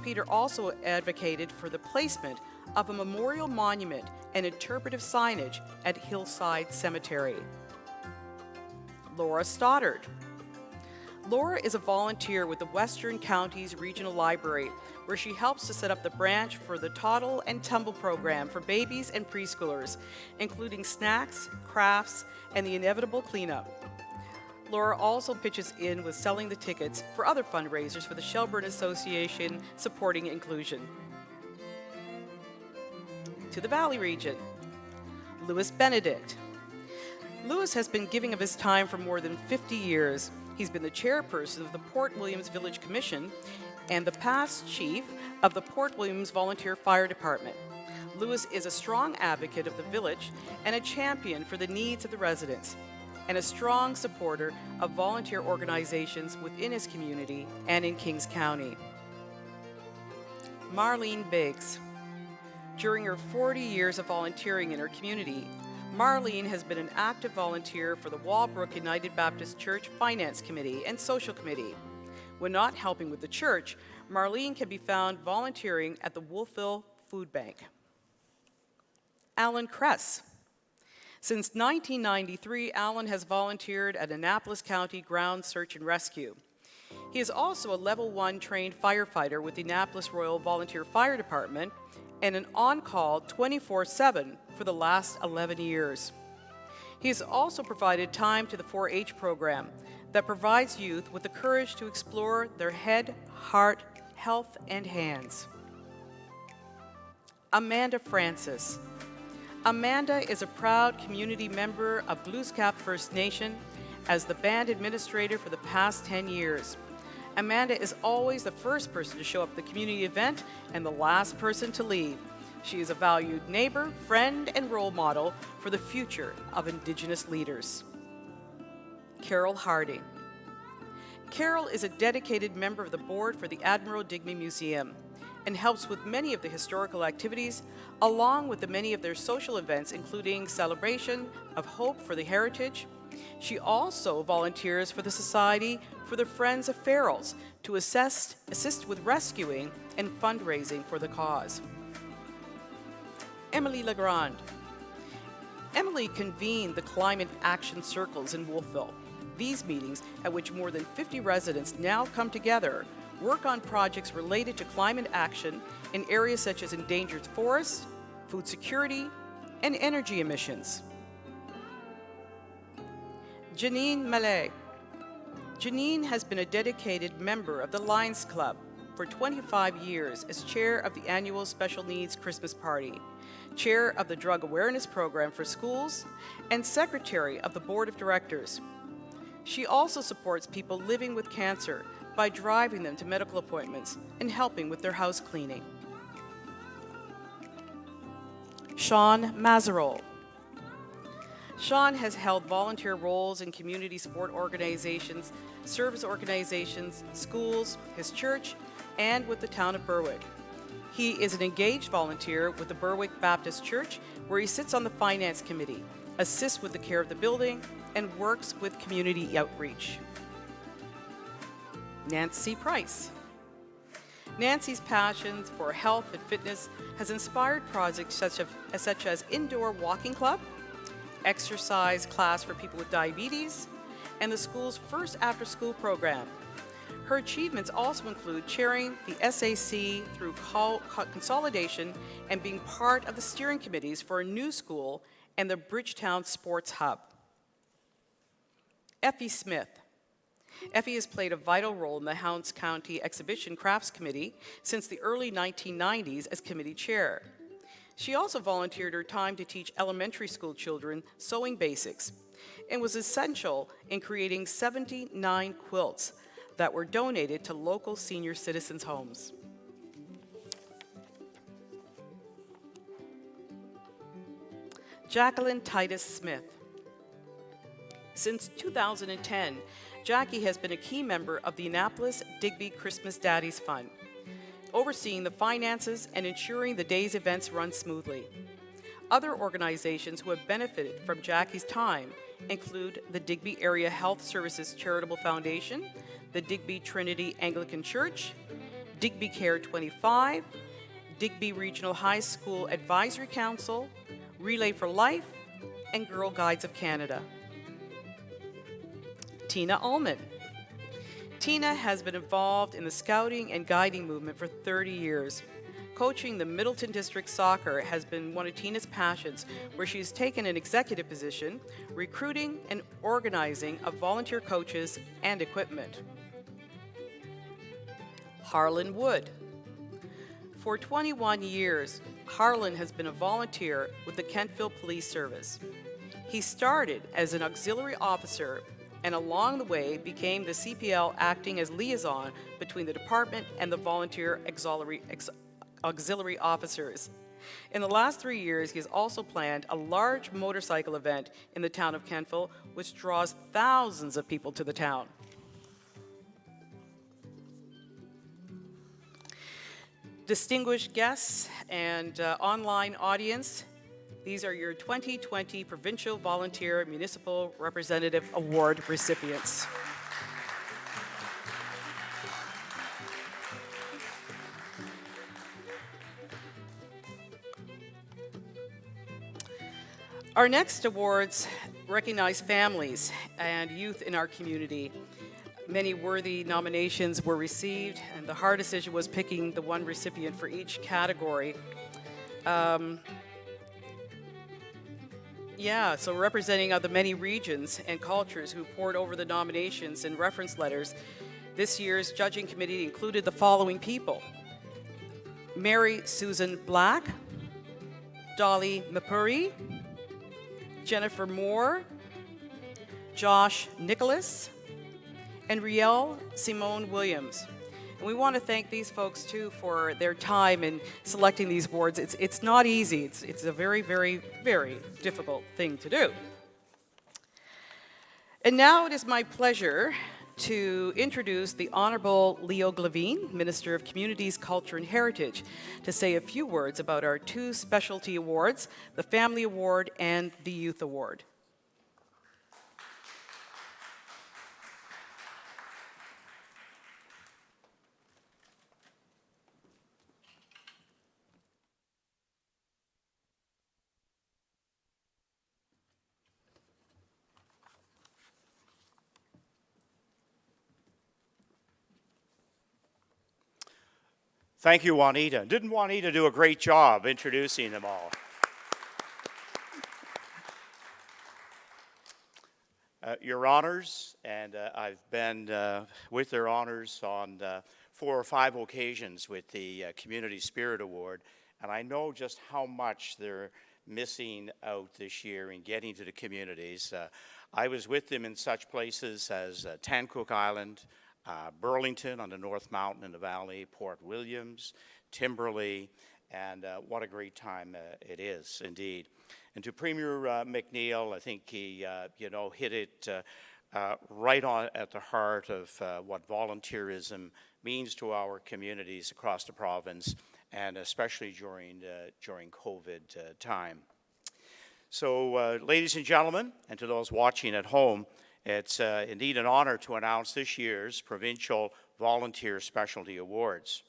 Peter also advocated for the placement of a memorial monument and interpretive signage at Hillside Cemetery. Laura Stoddard. Laura is a volunteer with the Western Counties Regional Library, where she helps to set up the branch for the Toddle and Tumble program for babies and preschoolers, including snacks, crafts, and the inevitable cleanup. Laura also pitches in with selling the tickets for other fundraisers for the Shelburne Association supporting inclusion. To the Valley region, Louis Benedict. Louis has been giving of his time for more than 50 years. He's been the chairperson of the Port Williams Village Commission and the past chief of the Port Williams Volunteer Fire Department. Louis is a strong advocate of the village and a champion for the needs of the residents, and a strong supporter of volunteer organizations within his community and in Kings County. Marlene Biggs. During her 40 years of volunteering in her community, Marlene has been an active volunteer for the Walbrook United Baptist Church Finance Committee and Social Committee. When not helping with the church, Marlene can be found volunteering at the Wolfville Food Bank. Alan Kress. Since 1993, Alan has volunteered at Annapolis County Ground Search and Rescue. He is also a Level 1 trained firefighter with the Annapolis Royal Volunteer Fire Department and an on-call 24/7 for the last 11 years. He has also provided time to the 4-H program that provides youth with the courage to explore their head, heart, health, and hands. Amanda Francis. Amanda is a proud community member of Bluescap First Nation as the band administrator for the past 10 years. Amanda is always the first person to show up at the community event and the last person to leave. She is a valued neighbor, friend, and role model for the future of Indigenous leaders. Carol Harding. Carol is a dedicated member of the board for the Admiral Digby Museum and helps with many of the historical activities, along with the many of their social events, including Celebration of Hope for the Heritage, She also volunteers for the Society for the Friends of Ferals to assist with rescuing and fundraising for the cause. Emily Legrand. Emily convened the Climate Action Circles in Wolfville. These meetings, at which more than 50 residents now come together, work on projects related to climate action in areas such as endangered forests, food security, and energy emissions. Janine Mallet. Janine has been a dedicated member of the Lions Club for 25 years as chair of the annual Special Needs Christmas Party, chair of the Drug Awareness Program for schools, and secretary of the Board of Directors. She also supports people living with cancer by driving them to medical appointments and helping with their house cleaning. Sean Mazarol. Sean has held volunteer roles in community sport organizations, service organizations, schools, his church, and with the town of Berwick. He is an engaged volunteer with the Berwick Baptist Church, where he sits on the finance committee, assists with the care of the building, and works with community outreach. Nancy Price. Nancy's passion for health and fitness has inspired projects such as Indoor Walking Club, exercise class for people with diabetes, and the school's first after-school program. Her achievements also include chairing the SAC through consolidation and being part of the steering committees for a new school and the Bridgetown Sports Hub. Effie Smith. Effie has played a vital role in the Hants County Exhibition Crafts Committee since the early 1990s as committee chair. She also volunteered her time to teach elementary school children sewing basics and was essential in creating 79 quilts that were donated to local senior citizens' homes. Jacqueline Titus Smith. Since 2010, Jackie has been a key member of the Annapolis Digby Christmas Daddies Fund, overseeing the finances and ensuring the day's events run smoothly. Other organizations who have benefited from Jackie's time include the Digby Area Health Services Charitable Foundation, the Digby Trinity Anglican Church, Digby Care 25, Digby Regional High School Advisory Council, Relay for Life, and Girl Guides of Canada. Tina Ullman. Tina has been involved in the scouting and guiding movement for 30 years. Coaching the Middleton District Soccer has been one of Tina's passions, where she's taken an executive position, recruiting and organizing of volunteer coaches and equipment. Harlan Wood. For 21 years, Harlan has been a volunteer with the Kentville Police Service. He started as an auxiliary officer and along the way became the CPL, acting as liaison between the department and the volunteer auxiliary officers. In the last 3 years, he has also planned a large motorcycle event in the town of Kentville, which draws thousands of people to the town. Distinguished guests and online audience, these are your 2020 Provincial Volunteer Municipal Representative Award recipients. Our next awards recognize families and youth in our community. Many worthy nominations were received, and the hard decision was picking the one recipient for each category. So representing the many regions and cultures who poured over the nominations and reference letters, this year's judging committee included the following people: Mary Susan Black, Dolly Mapuri, Jennifer Moore, Josh Nicholas, and Riel Simone Williams. And we want to thank these folks too for their time in selecting these awards. It's not easy. It's a very, very, very difficult thing to do. And now it is my pleasure to introduce the Honorable Leo Glavine, Minister of Communities, Culture and Heritage, to say a few words about our two specialty awards, the Family Award and the Youth Award. Thank you, Juanita. Didn't Juanita do a great job introducing them all? Your honors, and I've been with their honors on 4 or 5 occasions with the Community Spirit Award, and I know just how much they're missing out this year in getting to the communities. I was with them in such places as Tancook Island, Burlington on the North Mountain in the Valley, Port Williams, Timberley, and what a great time it is indeed. And to Premier McNeil, I think he, hit it right on at the heart of what volunteerism means to our communities across the province, and especially during COVID time. So, ladies and gentlemen, and to those watching at home, it's indeed an honor to announce this year's Provincial Volunteer Specialty Awards.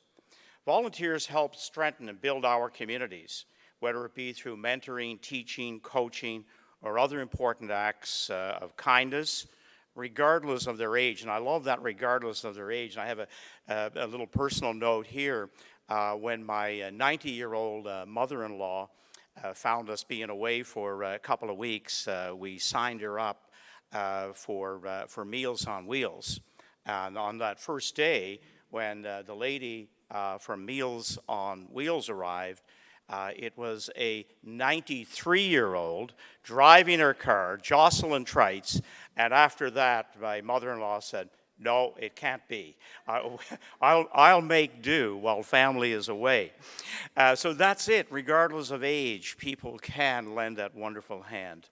Volunteers help strengthen and build our communities, whether it be through mentoring, teaching, coaching, or other important acts of kindness, regardless of their age. And I love that regardless of their age. And I have a little personal note here. When my 90-year-old mother-in-law found us being away for a couple of weeks, we signed her up for Meals on Wheels. And on that first day, when the lady from Meals on Wheels arrived, it was a 93-year-old driving her car, Jocelyn Trites, and after that, my mother-in-law said, "No, it can't be. I'll make do while family is away." So that's it. Regardless of age, people can lend that wonderful hand.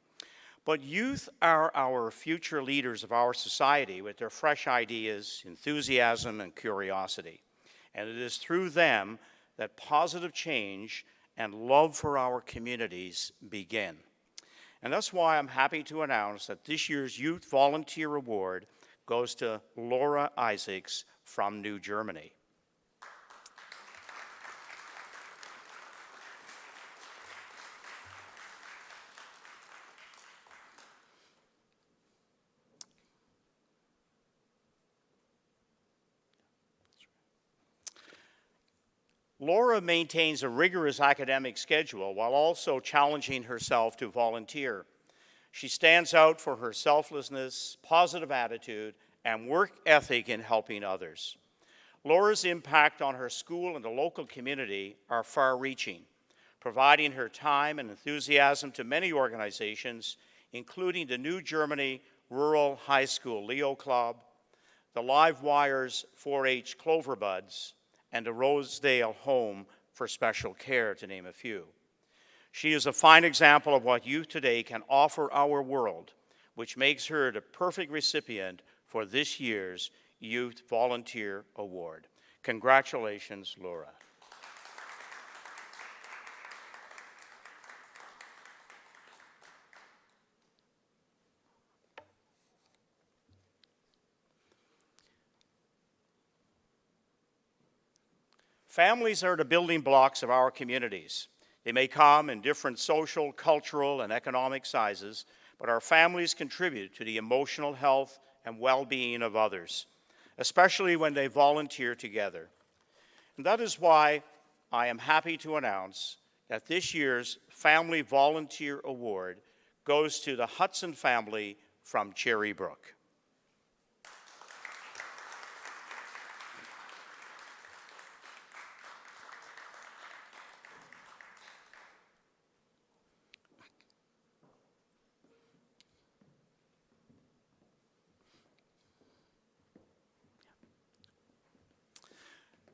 But youth are our future leaders of our society with their fresh ideas, enthusiasm, and curiosity. And it is through them that positive change and love for our communities begin. And that's why I'm happy to announce that this year's Youth Volunteer Award goes to Laura Isaacs from New Germany. Laura maintains a rigorous academic schedule while also challenging herself to volunteer. She stands out for her selflessness, positive attitude, and work ethic in helping others. Laura's impact on her school and the local community are far-reaching, providing her time and enthusiasm to many organizations, including the New Germany Rural High School Leo Club, the Live Wire's 4-H Clover Buds, and the Rosedale Home for Special Care, to name a few. She is a fine example of what youth today can offer our world, which makes her the perfect recipient for this year's Youth Volunteer Award. Congratulations, Laura. Families are the building blocks of our communities. They may come in different social, cultural, and economic sizes, but our families contribute to the emotional health and well-being of others, especially when they volunteer together. And that is why I am happy to announce that this year's Family Volunteer Award goes to the Hudson family from Cherry Brook.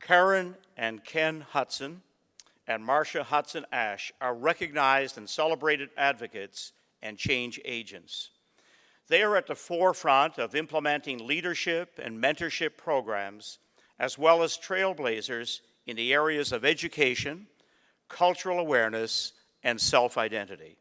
Karen and Ken Hudson and Marcia Hudson Ash are recognized and celebrated advocates and change agents. They are at the forefront of implementing leadership and mentorship programs, as well as trailblazers in the areas of education, cultural awareness, and self-identity.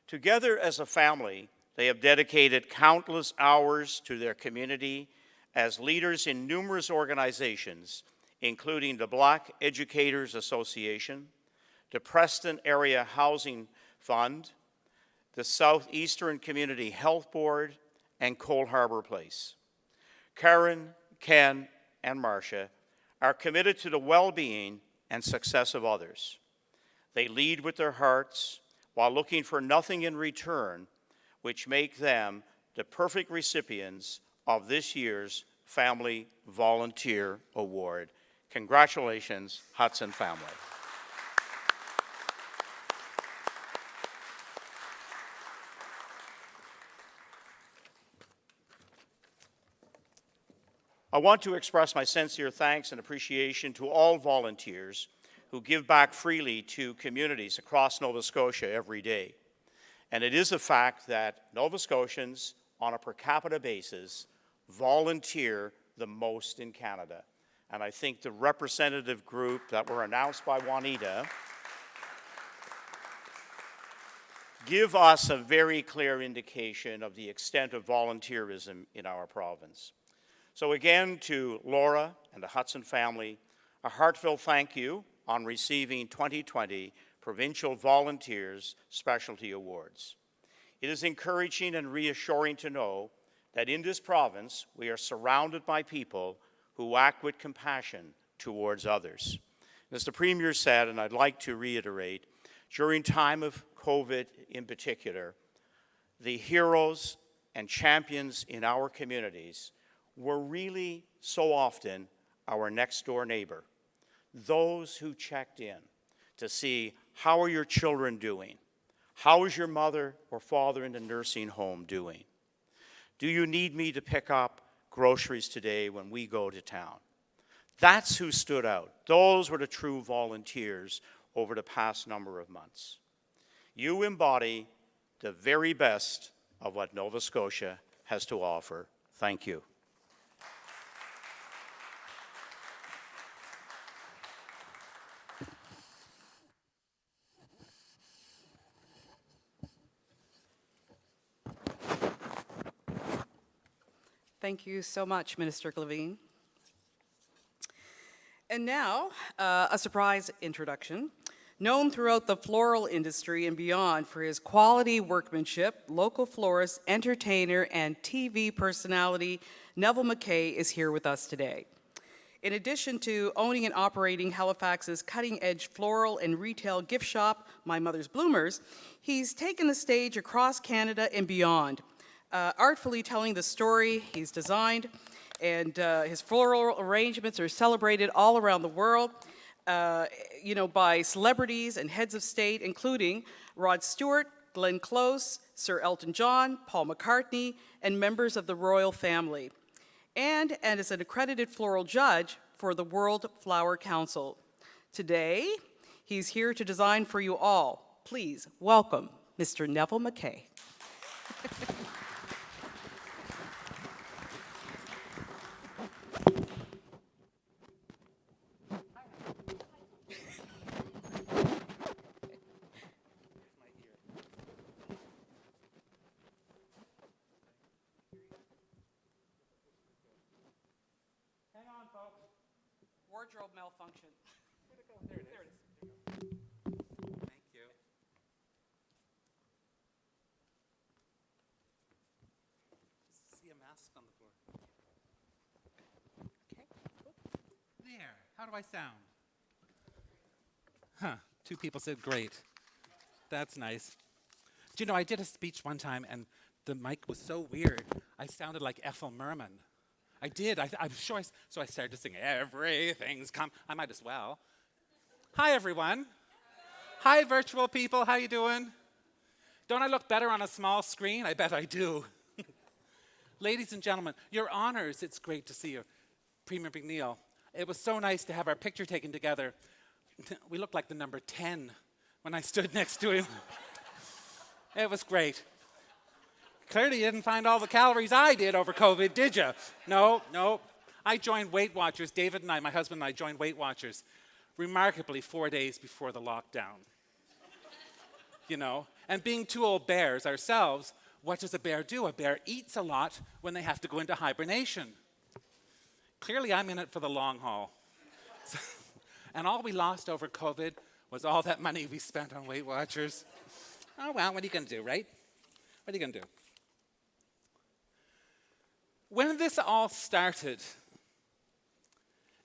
Together as a family, they have dedicated countless hours to their community as leaders in numerous organizations, including the Black Educators Association, the Preston Area Housing Fund, the Southeastern Community Health Board, and Cole Harbour Place. Karen, Ken, and Marcia are committed to the well-being and success of others. They lead with their hearts while looking for nothing in return, which make them the perfect recipients of this year's Family Volunteer Award. Congratulations, Hudson family. I want to express my sincere thanks and appreciation to all volunteers who give back freely to communities across Nova Scotia every day. And it is a fact that Nova Scotians, on a per capita basis, volunteer the most in Canada. And I think the representative group that were announced by Juanita give us a very clear indication of the extent of volunteerism in our province. So again, to Laura and the Hudson family, a heartfelt thank you on receiving 2020 Provincial Volunteers Specialty Awards. It is encouraging and reassuring to know that in this province, we are surrounded by people who act with compassion towards others. As the Premier said, and I'd like to reiterate, during time of COVID in particular, the heroes and champions in our communities were really so often our next door neighbor, those who checked in to see how are your children doing? How is your mother or father in the nursing home doing? Do you need me to pick up groceries today when we go to town? That's who stood out. Those were the true volunteers over the past number of months. You embody the very best of what Nova Scotia has to offer. Thank you. Thank you so much, Minister Levine. And now, a surprise introduction. Known throughout the floral industry and beyond for his quality workmanship, local florist, entertainer, and TV personality, Neville McKay is here with us today. In addition to owning and operating Halifax's cutting-edge floral and retail gift shop, My Mother's Bloomers, he's taken the stage across Canada and beyond, artfully telling the story he's designed, and his floral arrangements are celebrated all around the world, by celebrities and heads of state, including Rod Stewart, Glenn Close, Sir Elton John, Paul McCartney, and members of the royal family, and as an accredited floral judge for the World Flower Council. Today, he's here to design for you all. Please welcome Mr. Neville McKay. Wardrobe malfunction. Where'd it go? There it is. Thank you. See a mask on the floor. Okay. Cool. There. How do I sound? Huh. 2 people said great. That's nice. Do you know, I did a speech one time and the mic was so weird. I sounded like Ethel Merman. I did. I'm sure. So I started to sing, everything's come. I might as well. Hi, everyone. Hi, virtual people. How you doing? Don't I look better on a small screen? I bet I do. Ladies and gentlemen, your honors, it's great to see you. Premier McNeil, it was so nice to have our picture taken together. We looked like the number 10 when I stood next to him. It was great. Clearly you didn't find all the calories I did over COVID, did you? No. I joined Weight Watchers. David and I, my husband and I, joined Weight Watchers remarkably 4 days before the lockdown. And being 2 old bears ourselves, what does a bear do? A bear eats a lot when they have to go into hibernation. Clearly I'm in it for the long haul. And all we lost over COVID was all that money we spent on Weight Watchers. Oh, well, what are you going to do, right? What are you going to do? When this all started,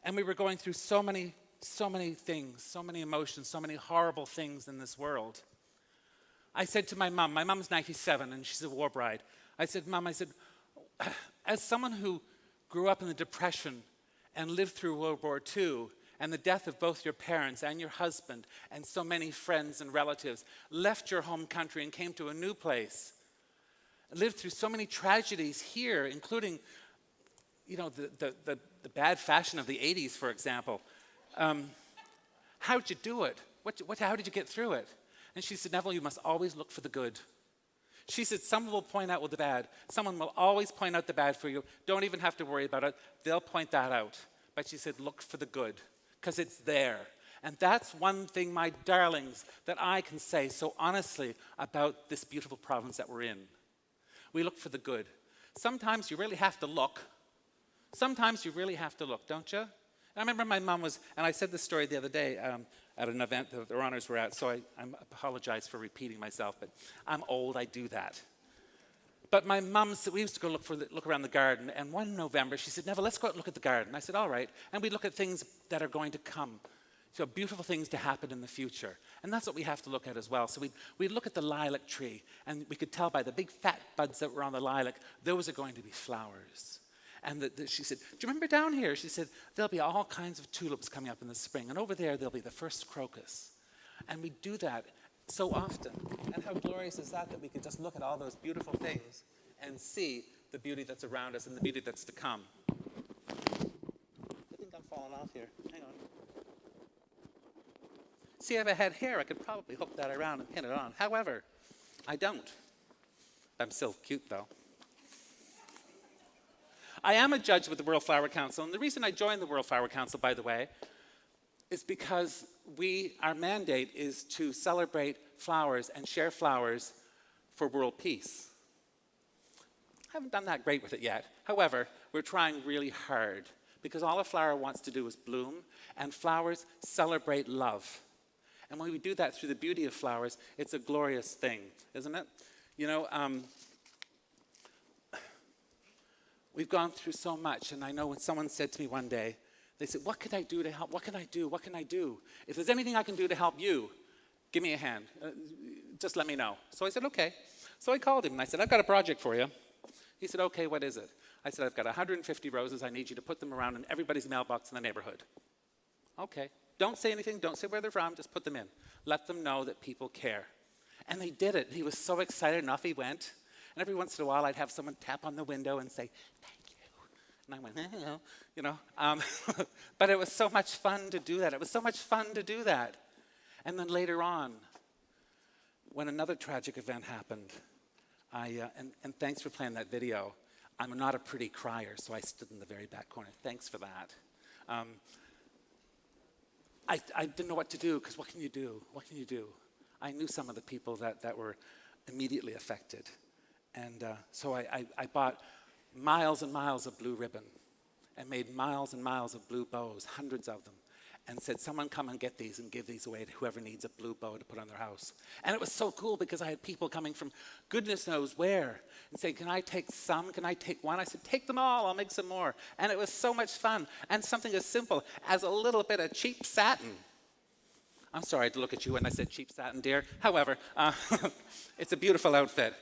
And we were going through so many things, so many emotions, so many horrible things in this world. I said to my mom's 97 and she's a war bride. I said, Mom, as someone who grew up in the Depression and lived through World War II and the death of both your parents and your husband and so many friends and relatives, left your home country and came to a new place, lived through so many tragedies here, including, the bad fashion of the 80s, for example. How'd you do it? How did you get through it? And she said, Neville, you must always look for the good. She said, someone will point out the bad. Someone will always point out the bad for you. Don't even have to worry about it. They'll point that out. But she said, look for the good, because it's there. And that's one thing, my darlings, that I can say so honestly about this beautiful province that we're in. We look for the good. Sometimes you really have to look. Sometimes you really have to look, don't you? And I remember my mom was, and I said this story the other day at an event that their honors were at, so I apologize for repeating myself, but I'm old, I do that. But my mom said, we used to go look around the garden, and one November she said, Neville, let's go out and look at the garden. I said, all right, and we look at things that are going to come, so beautiful things to happen in the future. And that's what we have to look at as well. So we'd look at the lilac tree, and we could tell by the big fat buds that were on the lilac, those are going to be flowers. And she said, do you remember down here? She said, there'll be all kinds of tulips coming up in the spring. And over there, there'll be the first crocus. And we do that so often. And how glorious is that we can just look at all those beautiful things and see the beauty that's around us and the beauty that's to come. I think I'm falling off here. Hang on. See, if I had hair, I could probably hook that around and pin it on. However, I don't. I'm still cute, though. I am a judge with the World Flower Council, and the reason I joined the World Flower Council, by the way, is because our mandate is to celebrate flowers and share flowers for world peace. I haven't done that great with it yet. However, we're trying really hard, because all a flower wants to do is bloom, and flowers celebrate love. And when we do that through the beauty of flowers, it's a glorious thing, isn't it? We've gone through so much, and I know when someone said to me one day, they said, what can I do to help? What can I do? What can I do? If there's anything I can do to help you, give me a hand. Just let me know. So I said, okay. So I called him, and I said, I've got a project for you. He said, okay, what is it? I said, I've got 150 roses. I need you to put them around in everybody's mailbox in the neighborhood. Okay. Don't say anything. Don't say where they're from. Just put them in. Let them know that people care. And they did it. He was so excited, and off he went. And every once in a while, I'd have someone tap on the window and say, thank you. And I went, But it was so much fun to do that. It was so much fun to do that. And then later on, when another tragic event happened, and thanks for playing that video. I'm not a pretty crier, so I stood in the very back corner. Thanks for that. I didn't know what to do, because what can you do? What can you do? I knew some of the people that were immediately affected. And so I bought miles and miles of blue ribbon and made miles and miles of blue bows, hundreds of them, and said, someone come and get these and give these away to whoever needs a blue bow to put on their house. And it was so cool, because I had people coming from goodness knows where and saying, can I take some? Can I take one? I said, take them all. I'll make some more. And it was so much fun. And something as simple as a little bit of cheap satin. I'm sorry to look at you when I said cheap satin, dear. However, it's a beautiful outfit.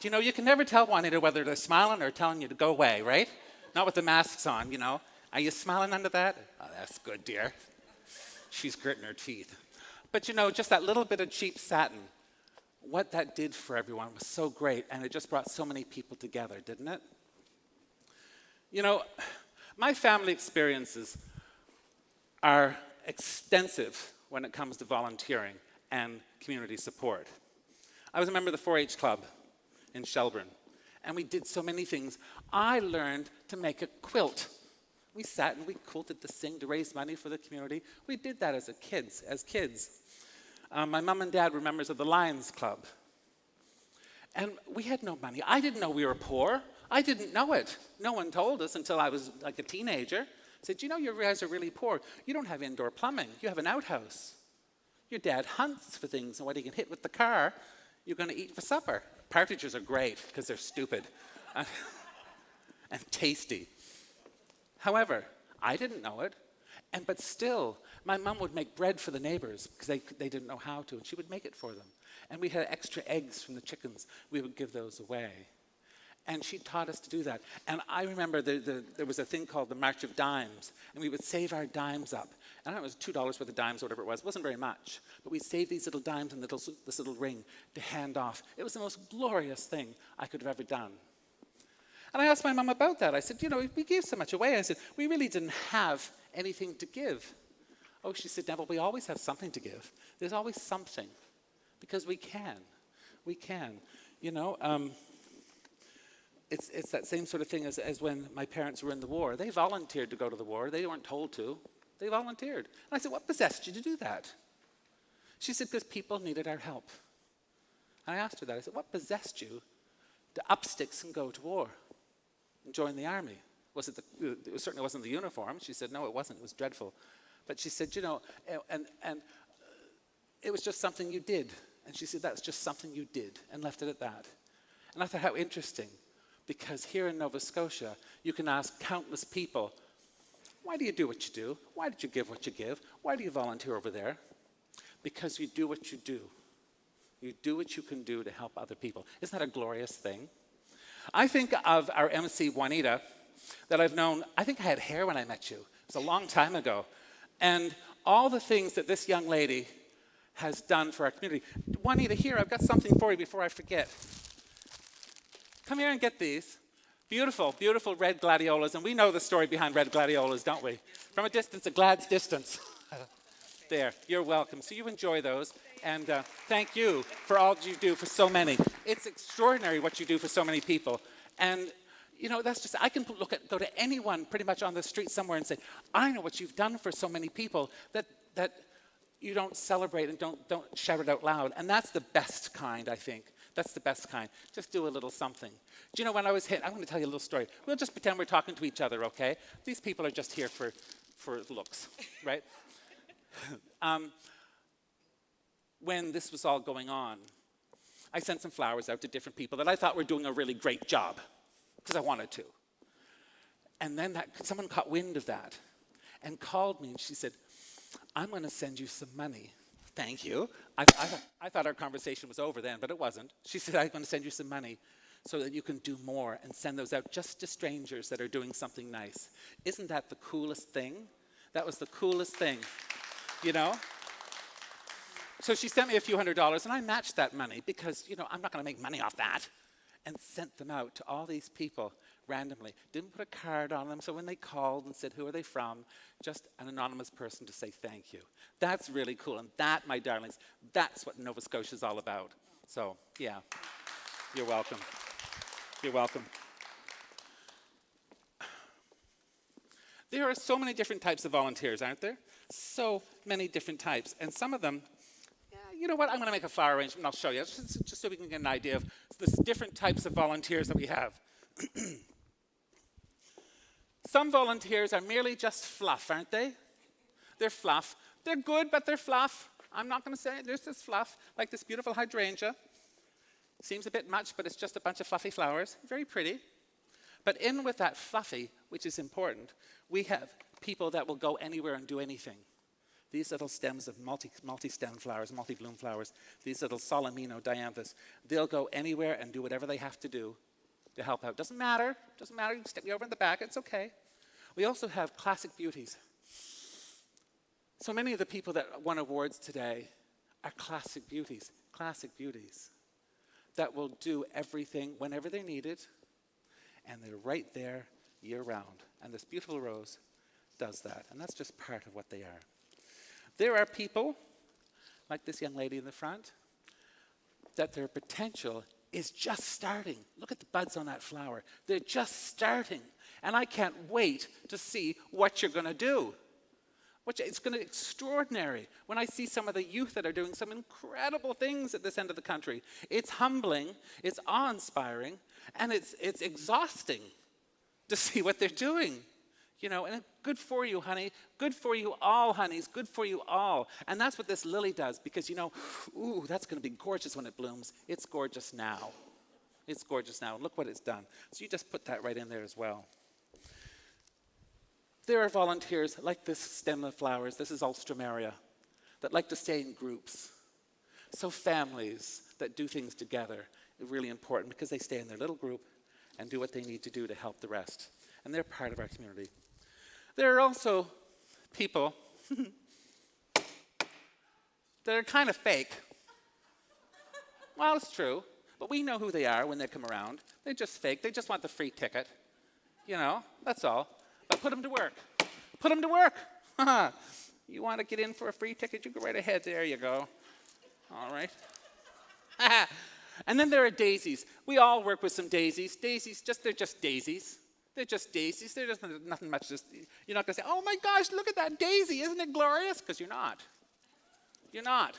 You can never tell Juanita whether they're smiling or telling you to go away, right? Not with the masks on, Are you smiling under that? Oh, that's good, dear. She's gritting her teeth. But just that little bit of cheap satin, what that did for everyone was so great, and it just brought so many people together, didn't it? My family experiences are extensive when it comes to volunteering and community support. I was a member of the 4-H club in Shelburne, and we did so many things. I learned to make a quilt. We sat and we quilted this thing to raise money for the community. We did that as kids. My mom and dad were members of the Lions Club. And we had no money. I didn't know we were poor. I didn't know it. No one told us until I was like a teenager. Said, you guys are really poor. You don't have indoor plumbing. You have an outhouse. Your dad hunts for things, and what he can hit with the car, you're going to eat for supper. Partridges are great because they're stupid and tasty. However, I didn't know it. But still, my mom would make bread for the neighbors because they didn't know how to, and she would make it for them. And we had extra eggs from the chickens. We would give those away. And she taught us to do that. And I remember there was a thing called the March of Dimes, and we would save our dimes up. And I don't know, it was $2 worth of dimes or whatever it was. It wasn't very much. But we'd save these little dimes in this little ring to hand off. It was the most glorious thing I could have ever done. And I asked my mom about that. I said, you know, we gave so much away. I said, we really didn't have anything to give. Oh, she said, Neville, we always have something to give. There's always something. Because we can. We can. You know, it's that same sort of thing as when my parents were in the war. They volunteered to go to the war. They weren't told to. They volunteered. And I said, what possessed you to do that? She said, because people needed our help. And I asked her that. I said, what possessed you to up sticks and go to war and join the army? It certainly wasn't the uniform. She said, no, it wasn't. It was dreadful. But she said, you know, and it was just something you did. And she said, that's just something you did, and left it at that. And I thought, how interesting. Because here in Nova Scotia, you can ask countless people, why do you do what you do? Why did you give what you give? Why do you volunteer over there? Because you do what you do. You do what you can do to help other people. Isn't that a glorious thing? I think of our MC, Juanita, that I've known. I think I had hair when I met you. It was a long time ago. And all the things that this young lady has done for our community. Juanita, here, I've got something for you before I forget. Come here and get these. Beautiful, beautiful red gladiolas. And we know the story behind red gladiolas, don't we? From a distance, a glad's distance. There, you're welcome. So you enjoy those. And thank you for all you do for so many. It's extraordinary what you do for so many people. And, you know, that's just, I can go to anyone pretty much on the street somewhere and say, I know what you've done for so many people that you don't celebrate and don't shout it out loud. And that's the best kind, I think. That's the best kind. Just do a little something. Do you know when I was hit? I'm going to tell you a little story. We'll just pretend we're talking to each other, okay? These people are just here for looks, right? When this was all going on, I sent some flowers out to different people that I thought were doing a really great job because I wanted to. And then someone caught wind of that and called me and she said, I'm going to send you some money. Thank you. I thought our conversation was over then, but it wasn't. She said, I'm going to send you some money so that you can do more and send those out just to strangers that are doing something nice. Isn't that the coolest thing? That was the coolest thing, you know? So she sent me a few $100s, and I matched that money because, you know, I'm not going to make money off that, and sent them out to all these people randomly. Didn't put a card on them, so when they called and said, who are they from, just an anonymous person to say thank you. That's really cool, and that, my darlings, that's what Nova Scotia is all about. So, yeah, you're welcome. You're welcome. There are so many different types of volunteers, aren't there? So many different types, and some of them, you know what, I'm going to make a flower arrangement and I'll show you, just so we can get an idea of the different types of volunteers that we have. Some volunteers are merely just fluff, aren't they? They're fluff. They're good, but they're fluff. I'm not going to say it. There's this fluff, like this beautiful hydrangea. Seems a bit much, but it's just a bunch of fluffy flowers. Very pretty. But in with that fluffy, which is important, we have people that will go anywhere and do anything. These little stems of multi-stem flowers, multi-bloom flowers, these little Solomino dianthus, they'll go anywhere and do whatever they have to do to help out. Doesn't matter. You can stick me over in the back. It's okay. We also have classic beauties. So many of the people that won awards today are classic beauties that will do everything whenever they need it, and they're right there year-round. And this beautiful rose does that, and that's just part of what they are. There are people, like this young lady in the front, that their potential is just starting. Look at the buds on that flower. They're just starting. And I can't wait to see what you're going to do. It's going to be extraordinary when I see some of the youth that are doing some incredible things at this end of the country. It's humbling, it's awe-inspiring, and it's exhausting to see what they're doing. You know, and good for you, honey. Good for you all, honeys. Good for you all. And that's what this lily does because, you know, ooh, that's going to be gorgeous when it blooms. It's gorgeous now. It's gorgeous now. Look what it's done. So you just put that right in there as well. There are volunteers like this stem of flowers, this is Ulstramaria, that like to stay in groups. So families that do things together are really important because they stay in their little group and do what they need to do to help the rest. And they're part of our community. There are also people that are kind of fake. Well, it's true, but we know who they are when they come around. They're just fake. They just want the free ticket. You know, that's all. But put them to work. Put them to work. You want to get in for a free ticket? You go right ahead. There you go. All right. And then there are daisies. We all work with some daisies. Daisies, they're just daisies. They're just daisies. They're just nothing much. You're not going to say, oh my gosh, look at that daisy. Isn't it glorious? Because you're not. You're not.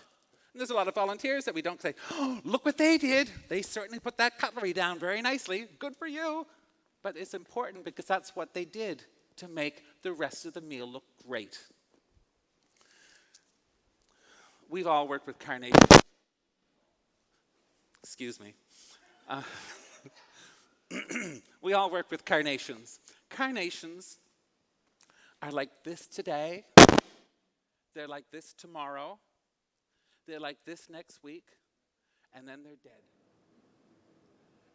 And there's a lot of volunteers that we don't say, oh, look what they did. They certainly put that cutlery down very nicely. Good for you. But it's important because that's what they did to make the rest of the meal look great. We've all worked with carnations. Excuse me. We all work with carnations. Carnations are like this today. They're like this tomorrow. They're like this next week. And then they're dead.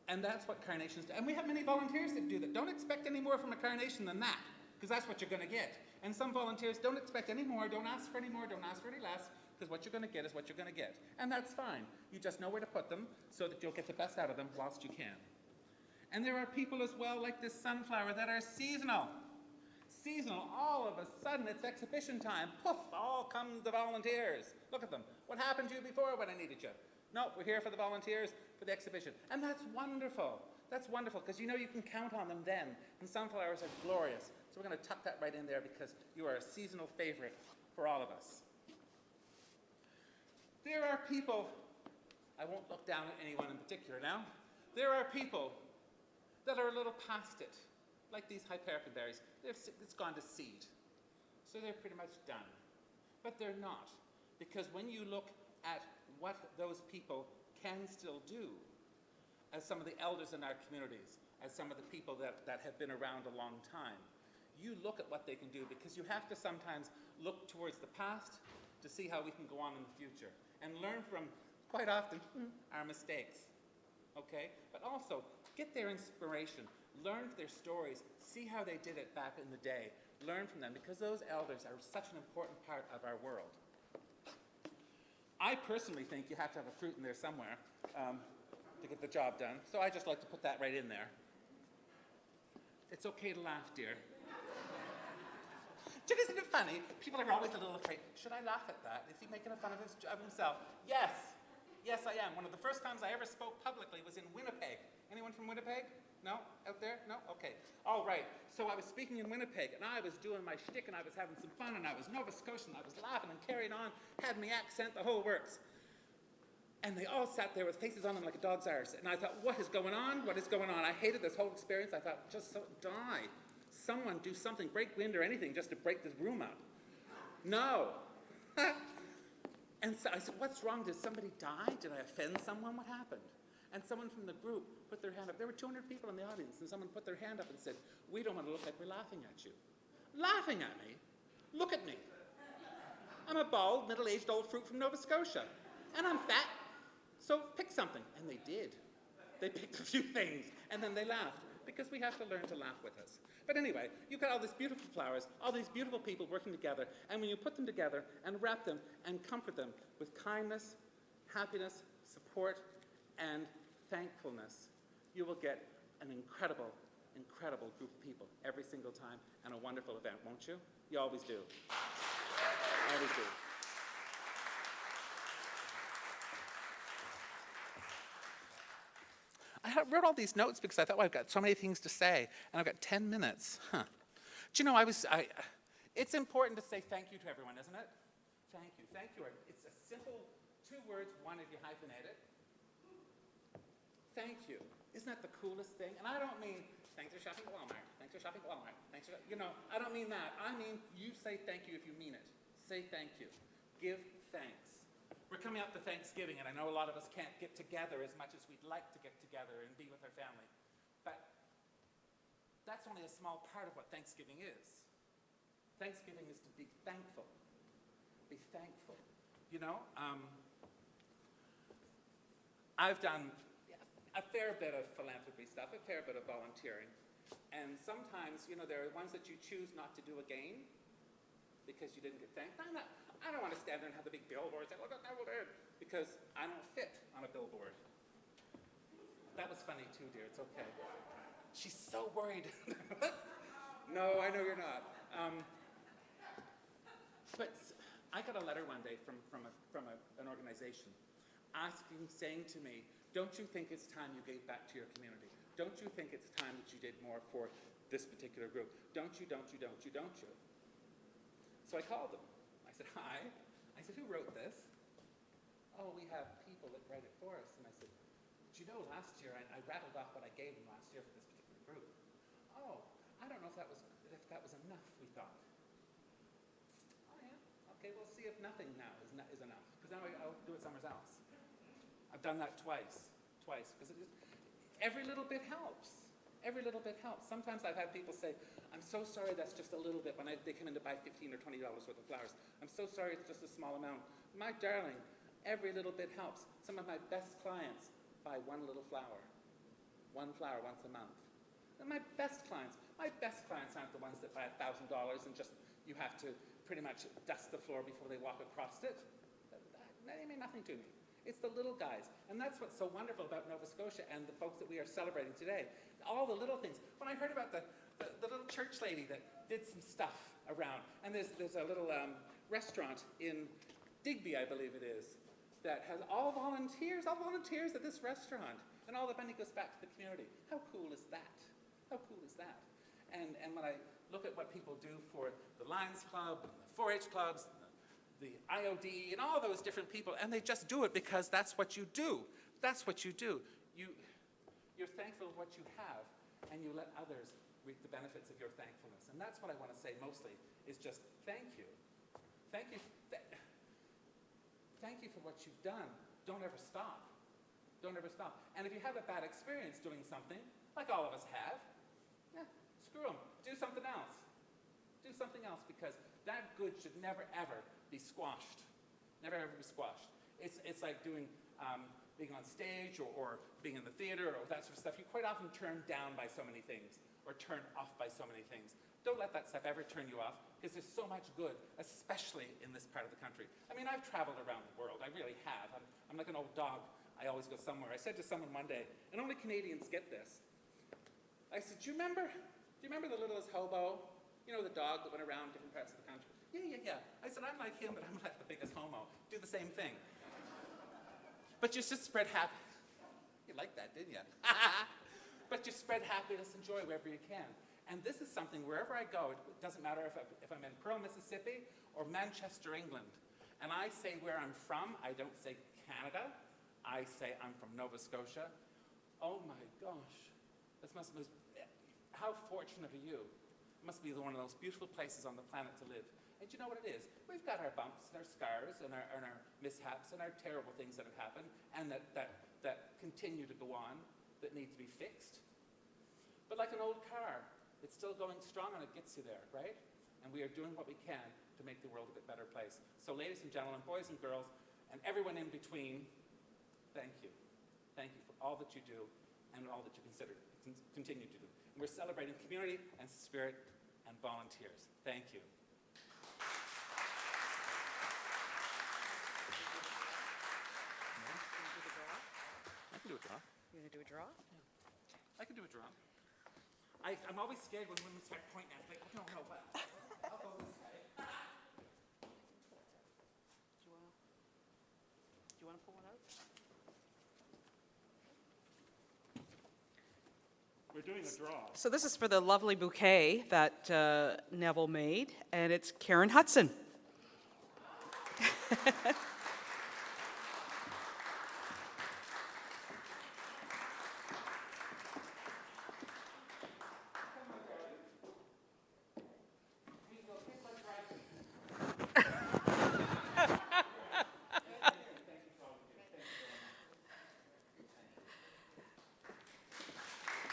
And that's what carnations do. And we have many volunteers that do that. Don't expect any more from a carnation than that, because that's what you're going to get. And some volunteers don't expect any more, don't ask for any more, don't ask for any less, because what you're going to get is what you're going to get. And that's fine. You just know where to put them so that you'll get the best out of them whilst you can. And there are people as well, like this sunflower, that are seasonal. Seasonal. All of a sudden, it's exhibition time. Poof, all come the volunteers. Look at them. What happened to you before when I needed you? No, we're here for the volunteers for the exhibition. And that's wonderful. That's wonderful, because you know you can count on them then. And sunflowers are glorious. So we're going to tuck that right in there because you are a seasonal favorite for all of us. There are people, I won't look down at anyone in particular now. There are people that are a little past it, like these hypericum berries. It's gone to seed. So they're pretty much done. But they're not, because when you look at what those people can still do, as some of the elders in our communities, as some of the people that have been around a long time, you look at what they can do, because you have to sometimes look towards the past to see how we can go on in the future and learn from, quite often, our mistakes, okay? But also, get their inspiration, learn their stories, see how they did it back in the day, learn from them, because those elders are such an important part of our world. I personally think you have to have a fruit in there somewhere to get the job done, so I just like to put that right in there. It's okay to laugh, dear. Isn't it funny? People are always a little afraid. Should I laugh at that? Is he making fun of himself? Yes. Yes, I am. One of the first times I ever spoke publicly was in Winnipeg. Anyone from Winnipeg? No? Out there? No? Okay. All right. So I was speaking in Winnipeg, and I was doing my shtick, and I was having some fun, and I was Nova Scotian, and I was laughing and carrying on, had my accent, the whole works. And they all sat there with faces on them like a dog's arse. And I thought, what is going on? What is going on? I hated this whole experience. I thought, die. Someone do something, break wind or anything, just to break this room up. No. And so I said, what's wrong? Did somebody die? Did I offend someone? What happened? And someone from the group put their hand up. There were 200 people in the audience, and someone put their hand up and said, we don't want to look like we're laughing at you. Laughing at me? Look at me. I'm a bald, middle-aged old fruit from Nova Scotia. And I'm fat. So pick something. And they did. They picked a few things, and then they laughed, because we have to learn to laugh with us. But anyway, you've got all these beautiful flowers, all these beautiful people working together, and when you put them together and wrap them and comfort them with kindness, happiness, support, and thankfulness, you will get an incredible, incredible group of people every single time, and a wonderful event, won't you? You always do. Always do. I wrote all these notes because I thought, well, I've got so many things to say, and I've got 10 minutes. Do you know, it's important to say thank you to everyone, isn't it? Thank you. Thank you. It's a simple 2 words, one if you hyphenate it. Thank you. Isn't that the coolest thing? And I don't mean, thanks for shopping at Walmart. Thanks for shopping at Walmart. Thanks for, I don't mean that. I mean, you say thank you if you mean it. Say thank you. Give thanks. We're coming up to Thanksgiving, and I know a lot of us can't get together as much as we'd like to get together and be with our family. But that's only a small part of what Thanksgiving is. Thanksgiving is to be thankful. Be thankful. You know, I've done a fair bit of philanthropy stuff, a fair bit of volunteering. And sometimes, you know, there are ones that you choose not to do again because you didn't get thanked. I don't want to stand there and have the big billboard and say, look what Neville did, because I don't fit on a billboard. That was funny too, dear. It's okay. She's so worried. No, I know you're not. But I got a letter one day from an organization saying to me, don't you think it's time you gave back to your community? Don't you think it's time that you did more for this particular group? Don't you? So I called them. I said, hi. I said, who wrote this? Oh, we have people that write it for us. And I said, do you know, last year I rattled off what I gave them last year for this particular group. Oh, I don't know if that was enough, we thought. Oh, yeah. Okay, we'll see if nothing now is enough. Because now I'll do it somewhere else. I've done that twice. Because every little bit helps. Every little bit helps. Sometimes I've had people say, I'm so sorry that's just a little bit when they come in to buy $15 or $20 worth of flowers. I'm so sorry it's just a small amount. My darling, every little bit helps. Some of my best clients buy one little flower. One flower once a month. And my best clients aren't the ones that buy $1,000 and just you have to pretty much dust the floor before they walk across it. They mean nothing to me. It's the little guys. And that's what's so wonderful about Nova Scotia and the folks that we are celebrating today. All the little things. When I heard about the little church lady that did some stuff around, and there's a little restaurant in Digby, I believe it is, that has all volunteers at this restaurant. And all the money goes back to the community. How cool is that? How cool is that? And when I look at what people do for the Lions Club, and the 4-H clubs, the IOD, and all those different people, and they just do it because that's what you do. That's what you do. You're thankful for what you have, and you let others reap the benefits of your thankfulness. And that's what I want to say mostly, is just thank you. Thank you. Thank you for what you've done. Don't ever stop. Don't ever stop. And if you have a bad experience doing something, like all of us have, screw them. Do something else. Do something else, because that good should never, ever be squashed. Never, ever be squashed. It's like doing, being on stage or being in the theater or that sort of stuff. You quite often turn down by so many things or turn off by so many things. Don't let that stuff ever turn you off, because there's so much good, especially in this part of the country. I mean, I've traveled around the world. I really have. I'm like an old dog. I always go somewhere. I said to someone one day, and only Canadians get this, I said, do you remember the littlest hobo? You know, the dog that went around different parts of the country? Yeah. I said, I'm like him, but I'm like the biggest homo. Do the same thing. But you just spread happiness. You liked that, didn't you? But you spread happiness and joy wherever you can. And this is something, wherever I go, it doesn't matter if I'm in Pearl, Mississippi, or Manchester, England. And I say where I'm from. I don't say Canada. I say I'm from Nova Scotia. Oh my gosh. How fortunate are you? It must be one of those beautiful places on the planet to live. And you know what it is? We've got our bumps and our scars and our mishaps and our terrible things that have happened and that continue to go on, that need to be fixed. But like an old car, it's still going strong and it gets you there, right? And we are doing what we can to make the world a bit better place. So ladies and gentlemen, boys and girls, and everyone in between, thank you. Thank you for all that you do and all that you continue to do. And we're celebrating community and spirit and volunteers. Thank you. I can do a draw. You want to do a draw? Yeah. I can do a draw. I'm always scared when women start pointing at me. I don't know what. I'll go this way. Do you want to pull one out? We're doing a draw. So this is for the lovely bouquet that Neville made, and it's Karen Hudson.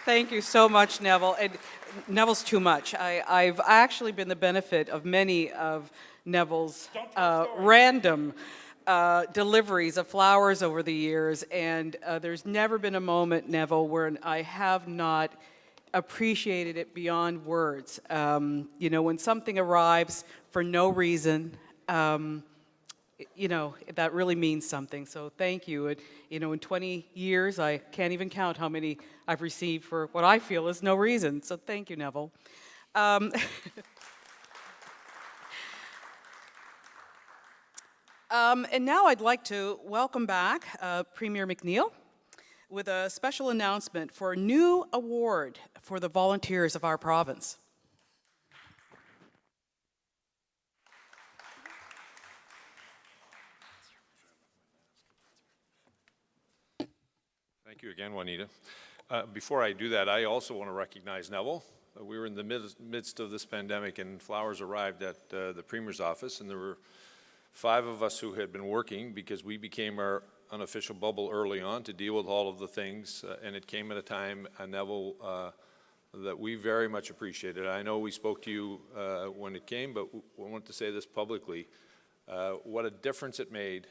Thank you so much, Neville. And Neville's too much. I've actually been the benefit of many of Neville's random deliveries of flowers over the years, and there's never been a moment, Neville, where I have not appreciated it beyond words. You know, when something arrives for no reason, you know, that really means something. So thank you. You know, in 20 years, I can't even count how many I've received for what I feel is no reason. So thank you, Neville. And now I'd like to welcome back Premier McNeil with a special announcement for a new award for the volunteers of our province. Thank you again, Juanita. Before I do that, I also want to recognize Neville. We were in the midst of this pandemic, and flowers arrived at the Premier's office, and there were 5 of us who had been working because we became our unofficial bubble early on to deal with all of the things, and it came at a time, Neville, that we very much appreciated. I know we spoke to you when it came, but we want to say this publicly, what a difference it made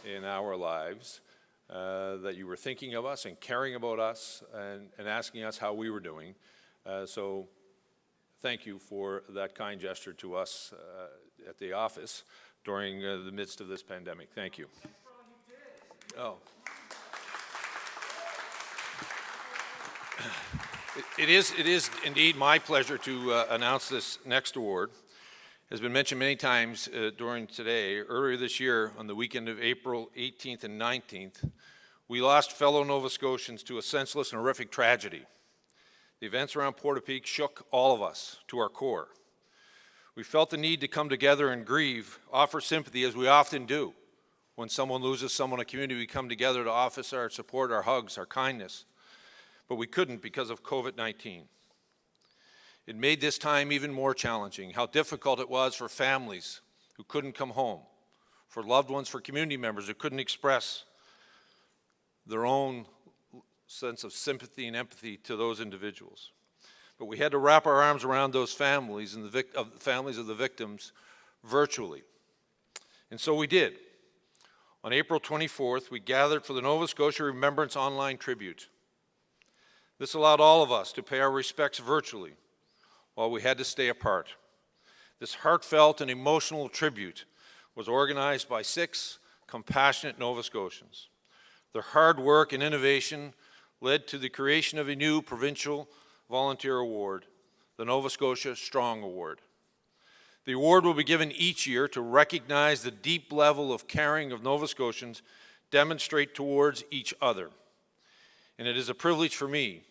in our lives. That you were thinking of us and caring about us and asking us how we were doing. So thank you for that kind gesture to us at the office during the midst of this pandemic. Thank you. Oh. It is indeed my pleasure to announce this next award. Has been mentioned many times during today. Earlier this year, on the weekend of April 18th and 19th, we lost fellow Nova Scotians to a senseless and horrific tragedy. The events around Port-au-Pyke shook all of us to our core. We felt the need to come together and grieve, offer sympathy, as we often do. When someone loses someone in a community, we come together to offer our support, our hugs, our kindness. But we couldn't because of COVID-19. It made this time even more challenging, how difficult it was for families who couldn't come home, for loved ones, for community members who couldn't express their own sense of sympathy and empathy to those individuals. But we had to wrap our arms around those families and the families of the victims virtually. And so we did. On April 24th, we gathered for the Nova Scotia Remembrance Online Tribute. This allowed all of us to pay our respects virtually, while we had to stay apart. This heartfelt and emotional tribute was organized by 6 compassionate Nova Scotians. Their hard work and innovation led to the creation of a new provincial volunteer award, the Nova Scotia Strong Award. The award will be given each year to recognize the deep level of caring of Nova Scotians demonstrate towards each other. And it is a privilege for me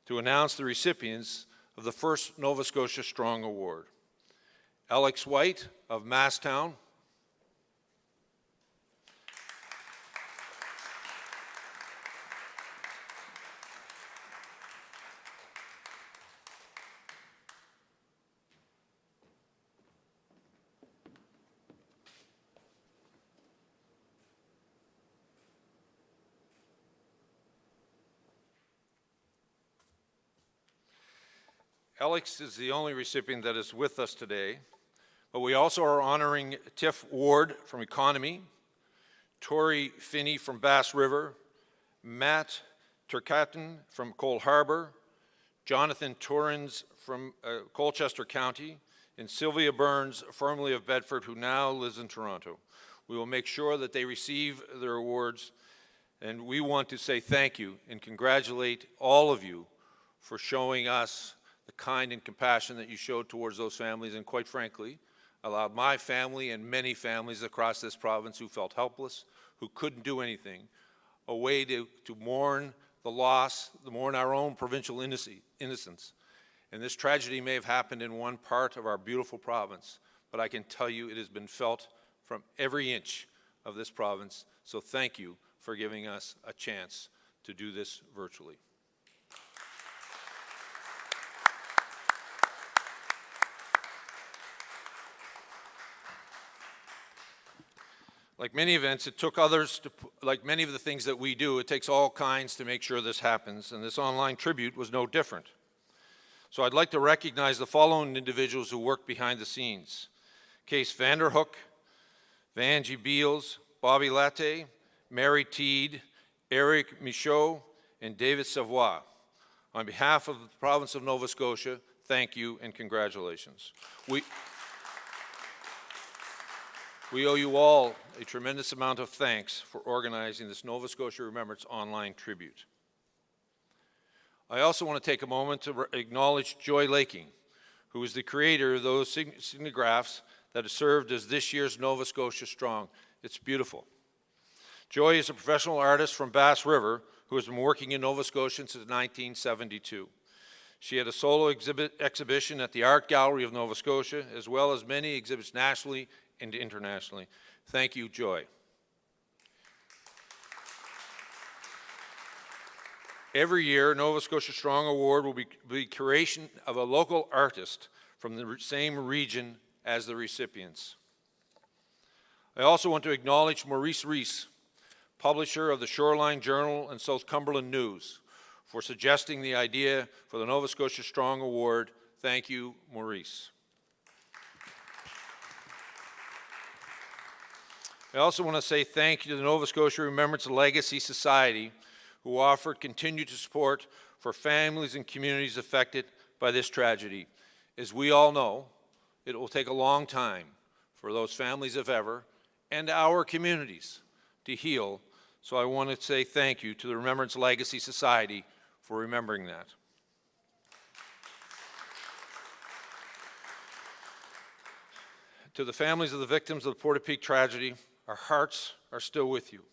to announce the recipients of the first Nova Scotia Strong Award. Alex White of Masstown. Alex is the only recipient that is with us today, but we also are honoring Tiff Ward from Economy, Tori Finney from Bass River, Matt Turcatin from Cole Harbour, Jonathan Torrens from Colchester County, and Sylvia Burns, formerly of Bedford, who now lives in Toronto. We will make sure that they receive their awards, and we want to say thank you and congratulate all of you for showing us the kind and compassion that you showed towards those families, and quite frankly, allowed my family and many families across this province who felt helpless, who couldn't do anything, a way to mourn the loss, to mourn our own provincial innocence. And this tragedy may have happened in one part of our beautiful province, but I can tell you it has been felt from every inch of this province. So thank you for giving us a chance to do this virtually. Like many events, it took others to, like many of the things that we do, it takes all kinds to make sure this happens, and this online tribute was no different. So I'd like to recognize the following individuals who worked behind the scenes. Case Vanderhook, Vangie Beals, Bobby Latte, Mary Teed, Eric Michaud, and David Savoy. On behalf of the province of Nova Scotia, thank you and congratulations. We owe you all a tremendous amount of thanks for organizing this Nova Scotia Remembrance online tribute. I also want to take a moment to acknowledge Joy Laking, who is the creator of those signographs that have served as this year's Nova Scotia Strong. It's beautiful. Joy is a professional artist from Bass River who has been working in Nova Scotia since 1972. She had a solo exhibition at the Art Gallery of Nova Scotia, as well as many exhibits nationally and internationally. Thank you, Joy. Every year, Nova Scotia Strong Award will be the curation of a local artist from the same region as the recipients. I also want to acknowledge Maurice Rees, publisher of the Shoreline Journal and South Cumberland News, for suggesting the idea for the Nova Scotia Strong Award. Thank you, Maurice. I also want to say thank you to the Nova Scotia Remembrance Legacy Society, who offered continued support for families and communities affected by this tragedy. As we all know, it will take a long time for those families, if ever, and our communities to heal. So I want to say thank you to the Remembrance Legacy Society for remembering that. To the families of the victims of the Pyke tragedy, our hearts are still with you.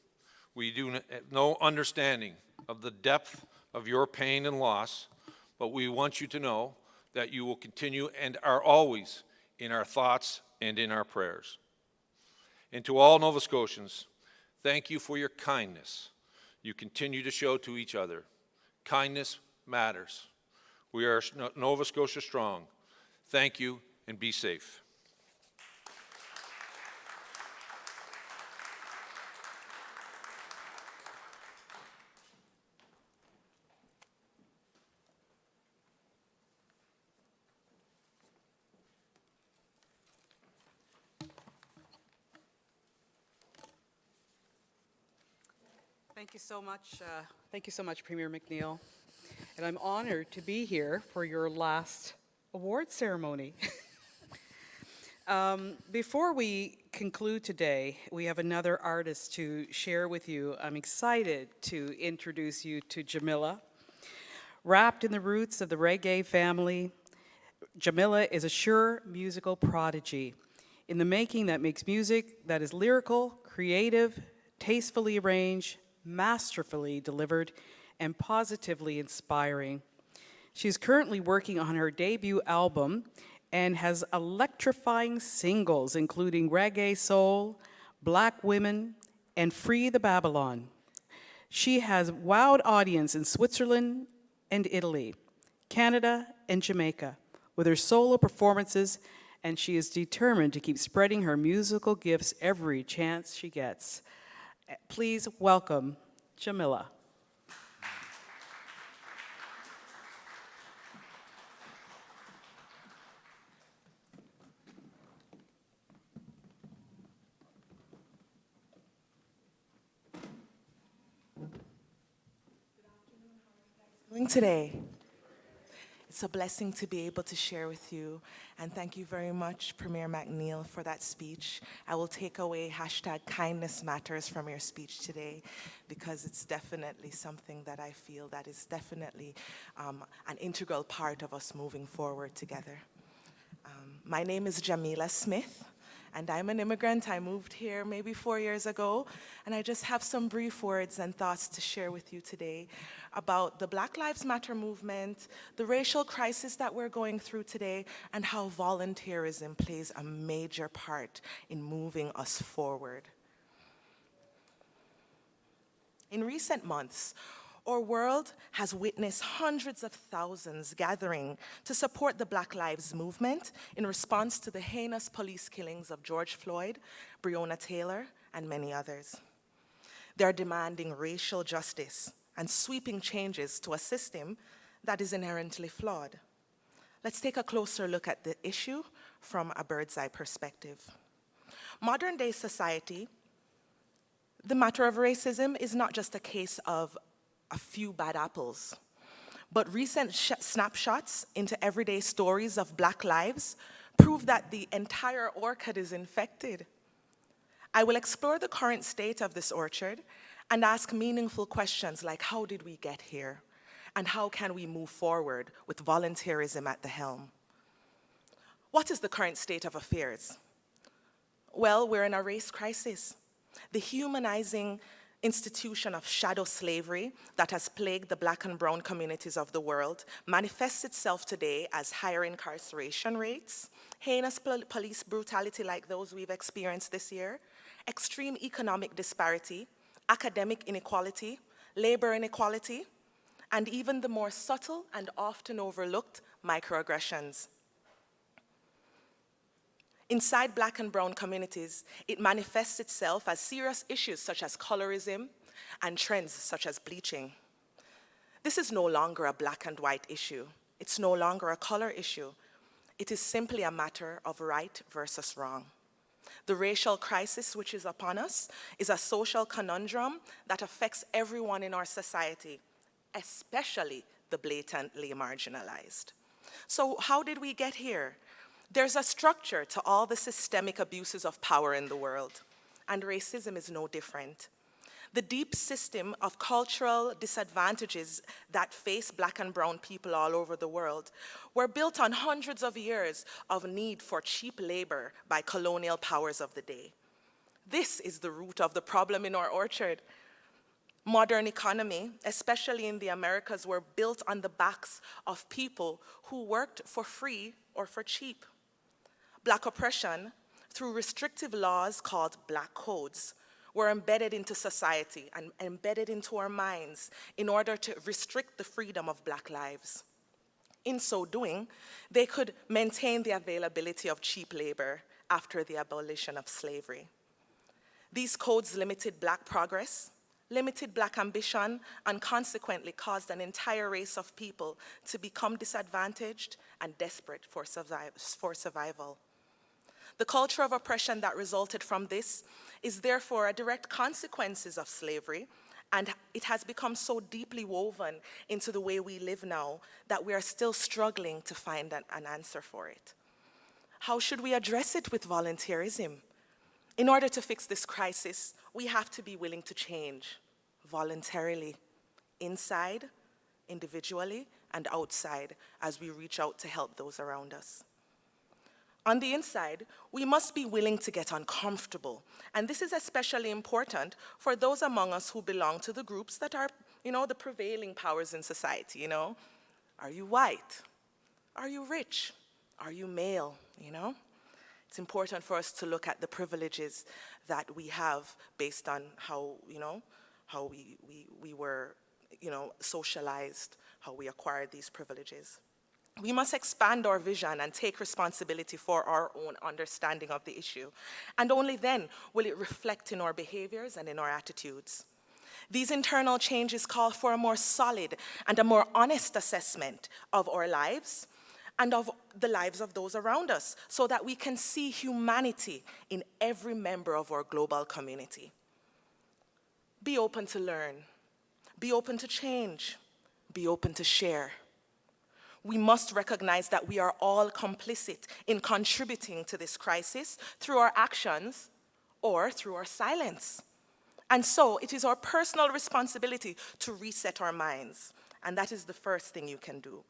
We do have no understanding of the depth of your pain and loss, but we want you to know that you will continue and are always in our thoughts and in our prayers. And to all Nova Scotians, thank you for your kindness you continue to show to each other. Kindness matters. We are Nova Scotia Strong. Thank you and be safe. Thank you so much. Thank you so much, Premier McNeil. And I'm honored to be here for your last award ceremony. Before we conclude today, we have another artist to share with you. I'm excited to introduce you to Jamila. Wrapped in the roots of the reggae family, Jamila is a sure musical prodigy in the making that makes music that is lyrical, creative, tastefully arranged, masterfully delivered, and positively inspiring. She's currently working on her debut album and has electrifying singles including Reggae Soul, Black Women, and Free the Babylon. She has wowed audience in Switzerland and Italy, Canada and Jamaica with her solo performances, and she is determined to keep spreading her musical gifts every chance she gets. Please welcome Jamila. Doing today. It's a blessing to be able to share with you, and thank you very much, Premier McNeil, for that speech. I will take away #kindness matters from your speech today, because it's definitely something that I feel that is definitely an integral part of us moving forward together. My name is Jamila Smith, and I'm an immigrant. I moved here maybe 4 years ago, and I just have some brief words and thoughts to share with you today about the Black Lives Matter movement, the racial crisis that we're going through today, and how volunteerism plays a major part in moving us forward. In recent months, our world has witnessed hundreds of thousands gathering to support the Black Lives Movement in response to the heinous police killings of George Floyd, Breonna Taylor, and many others. They're demanding racial justice and sweeping changes to a system that is inherently flawed. Let's take a closer look at the issue from a bird's eye perspective. Modern day society, the matter of racism is not just a case of a few bad apples, but recent snapshots into everyday stories of Black lives prove that the entire orchard is infected. I will explore the current state of this orchard and ask meaningful questions like, how did we get here? And how can we move forward with volunteerism at the helm? What is the current state of affairs? Well, we're in a race crisis. The humanizing institution of shadow slavery that has plagued the Black and brown communities of the world manifests itself today as higher incarceration rates, heinous police brutality like those we've experienced this year, extreme economic disparity, academic inequality, labor inequality, and even the more subtle and often overlooked microaggressions. Inside Black and brown communities, it manifests itself as serious issues such as colorism and trends such as bleaching. This is no longer a black and white issue. It's no longer a color issue. It is simply a matter of right versus wrong. The racial crisis which is upon us is a social conundrum that affects everyone in our society, especially the blatantly marginalized. So how did we get here? There's a structure to all the systemic abuses of power in the world, and racism is no different. The deep system of cultural disadvantages that face Black and brown people all over the world were built on hundreds of years of need for cheap labor by colonial powers of the day. This is the root of the problem in our orchard. Modern economy, especially in the Americas, were built on the backs of people who worked for free or for cheap. Black oppression, through restrictive laws called Black codes, were embedded into society and embedded into our minds in order to restrict the freedom of Black lives. In so doing, they could maintain the availability of cheap labor after the abolition of slavery. These codes limited Black progress, limited Black ambition, and consequently caused an entire race of people to become disadvantaged and desperate for survival. The culture of oppression that resulted from this is therefore a direct consequence of slavery, and it has become so deeply woven into the way we live now that we are still struggling to find an answer for it. How should we address it with volunteerism? In order to fix this crisis, we have to be willing to change voluntarily, inside, individually, and outside as we reach out to help those around us. On the inside, we must be willing to get uncomfortable. And this is especially important for those among us who belong to the groups that are, the prevailing powers in society, Are you white? Are you rich? Are you male, It's important for us to look at the privileges that we have based on how we were, socialized, how we acquired these privileges. We must expand our vision and take responsibility for our own understanding of the issue. And only then will it reflect in our behaviors and in our attitudes. These internal changes call for a more solid and a more honest assessment of our lives and of the lives of those around us, so that we can see humanity in every member of our global community. Be open to learn. Be open to change. Be open to share. We must recognize that we are all complicit in contributing to this crisis through our actions or through our silence. And so it is our personal responsibility to reset our minds, and that is the first thing you can do.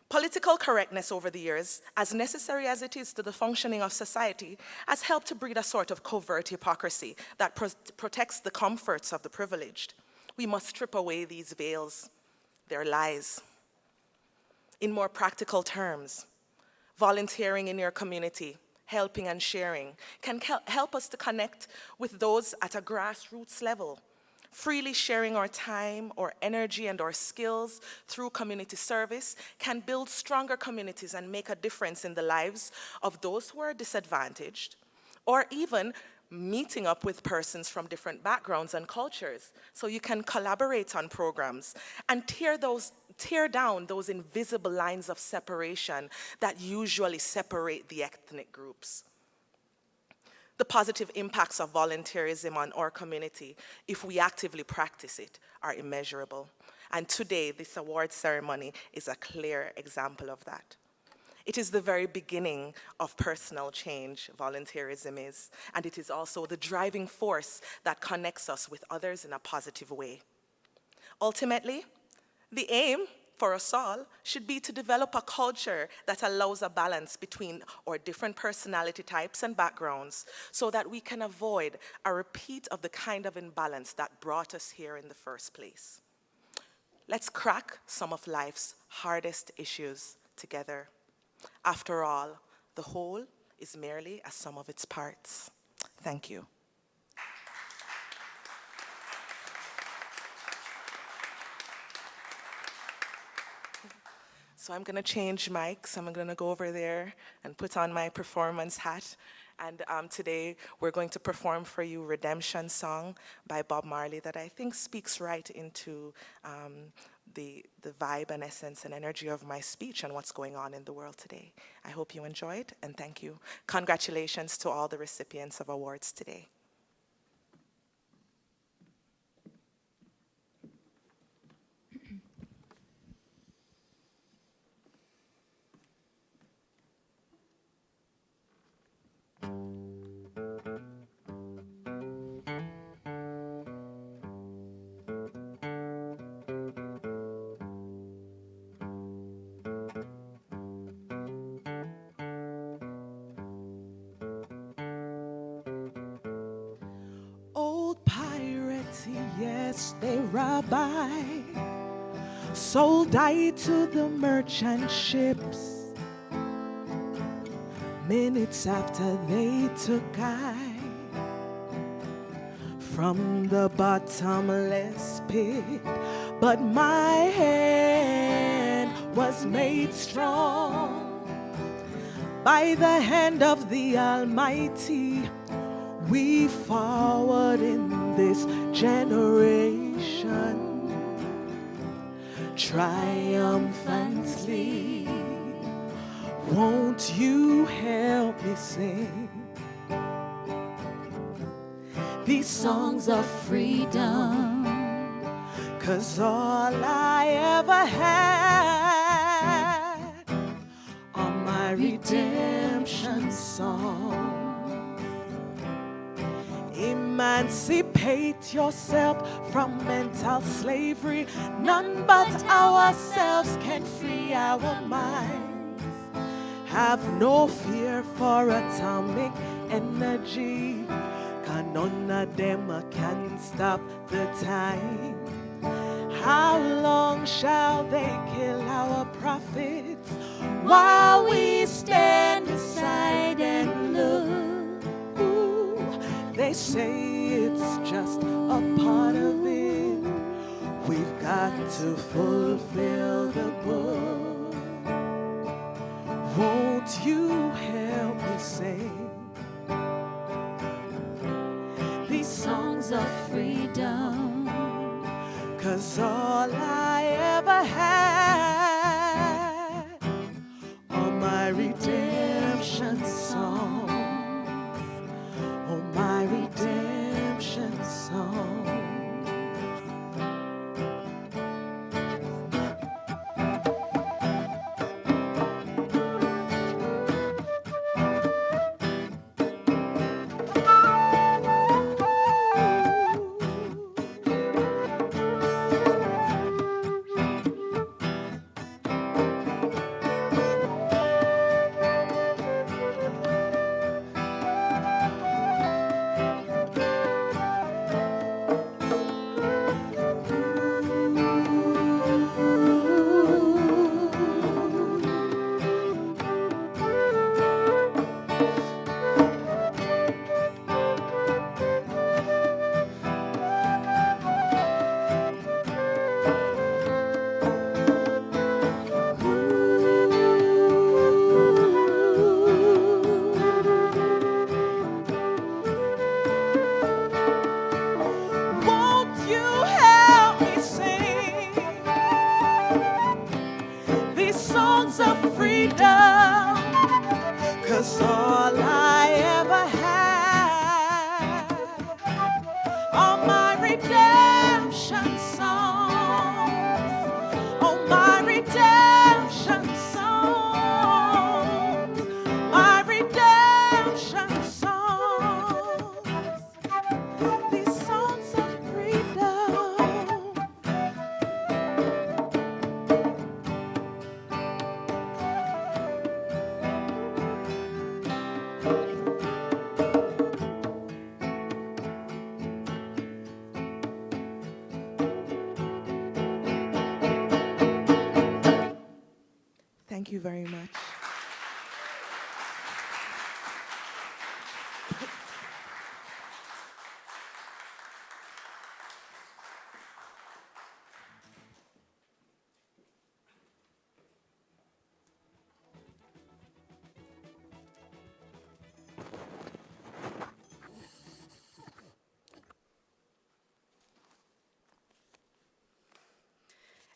Political correctness over the years, as necessary as it is to the functioning of society, has helped to breed a sort of covert hypocrisy that protects the comforts of the privileged. We must strip away these veils, their lies. In more practical terms, volunteering in your community, helping and sharing, can help us to connect with those at a grassroots level. Freely sharing our time, our energy, and our skills through community service can build stronger communities and make a difference in the lives of those who are disadvantaged, or even meeting up with persons from different backgrounds and cultures so you can collaborate on programs and tear down those invisible lines of separation that usually separate the ethnic groups. The positive impacts of volunteerism on our community, if we actively practice it, are immeasurable. And today, this award ceremony is a clear example of that. It is the very beginning of personal change, volunteerism is, and it is also the driving force that connects us with others in a positive way. Ultimately, the aim for us all should be to develop a culture that allows a balance between our different personality types and backgrounds so that we can avoid a repeat of the kind of imbalance that brought us here in the first place. Let's crack some of life's hardest issues together. After all, the whole is merely a sum of its parts. Thank you. So I'm going to change mics. I'm going to go over there and put on my performance hat. And today we're going to perform for you Redemption Song by Bob Marley that I think speaks right into the vibe and essence and energy of my speech and what's going on in the world today. I hope you enjoyed, and thank you. Congratulations to all the recipients of awards today. Yes, they rabbi sold I to the merchant ships. Minutes after they took I from the bottomless pit, but my hand was made strong by the hand of the Almighty. We forward in this generation triumphantly. Won't you help me sing these songs of freedom? 'Cause all I ever had are my redemption songs. Emancipate yourself from mental slavery. None but ourselves can free our minds. Have no fear for atomic energy, 'cause none of them can stop the time. How long shall they kill our prophets while we stand aside and look? They say it's just a part of it. We've got to fulfill the book. Won't you help me sing these songs of freedom? 'Cause all I ever had are my redemption songs. My redemption song. songs of freedom, 'cause all I ever had are my redemption songs, oh my redemption songs, my redemption songs, these songs of freedom. Thank you very much.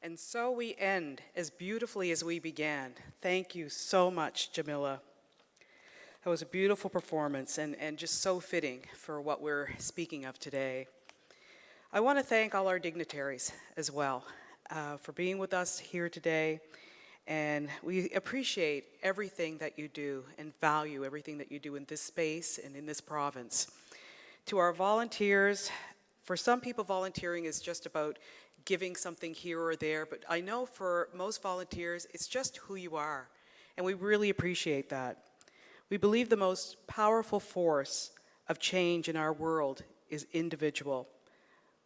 And so we end as beautifully as we began. Thank you so much, Jamila. That was a beautiful performance and just so fitting for what we're speaking of today. I want to thank all our dignitaries as well for being with us here today. And we appreciate everything that you do and value everything that you do in this space and in this province. To our volunteers, for some people volunteering is just about giving something here or there, but I know for most volunteers, it's just who you are, and we really appreciate that. We believe the most powerful force of change in our world is individual.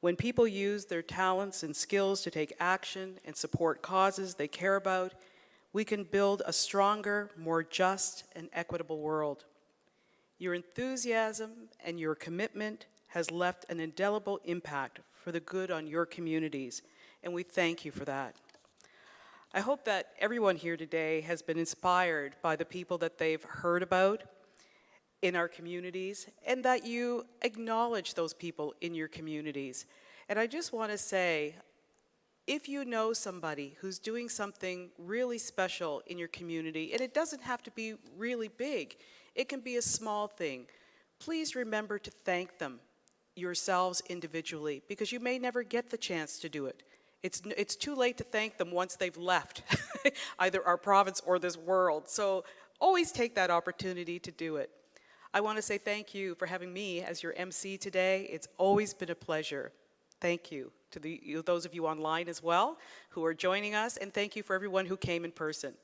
When people use their talents and skills to take action and support causes they care about, we can build a stronger, more just and equitable world. Your enthusiasm and your commitment has left an indelible impact for the good on your communities, and we thank you for that. I hope that everyone here today has been inspired by the people that they've heard about in our communities, and that you acknowledge those people in your communities. And I just want to say, if you know somebody who's doing something really special in your community, and it doesn't have to be really big, it can be a small thing, please remember to thank them yourselves individually, because you may never get the chance to do it. It's too late to thank them once they've left either our province or this world. So always take that opportunity to do it. I want to say thank you for having me as your MC today. It's always been a pleasure. Thank you to those of you online as well who are joining us, and thank you for everyone who came in person.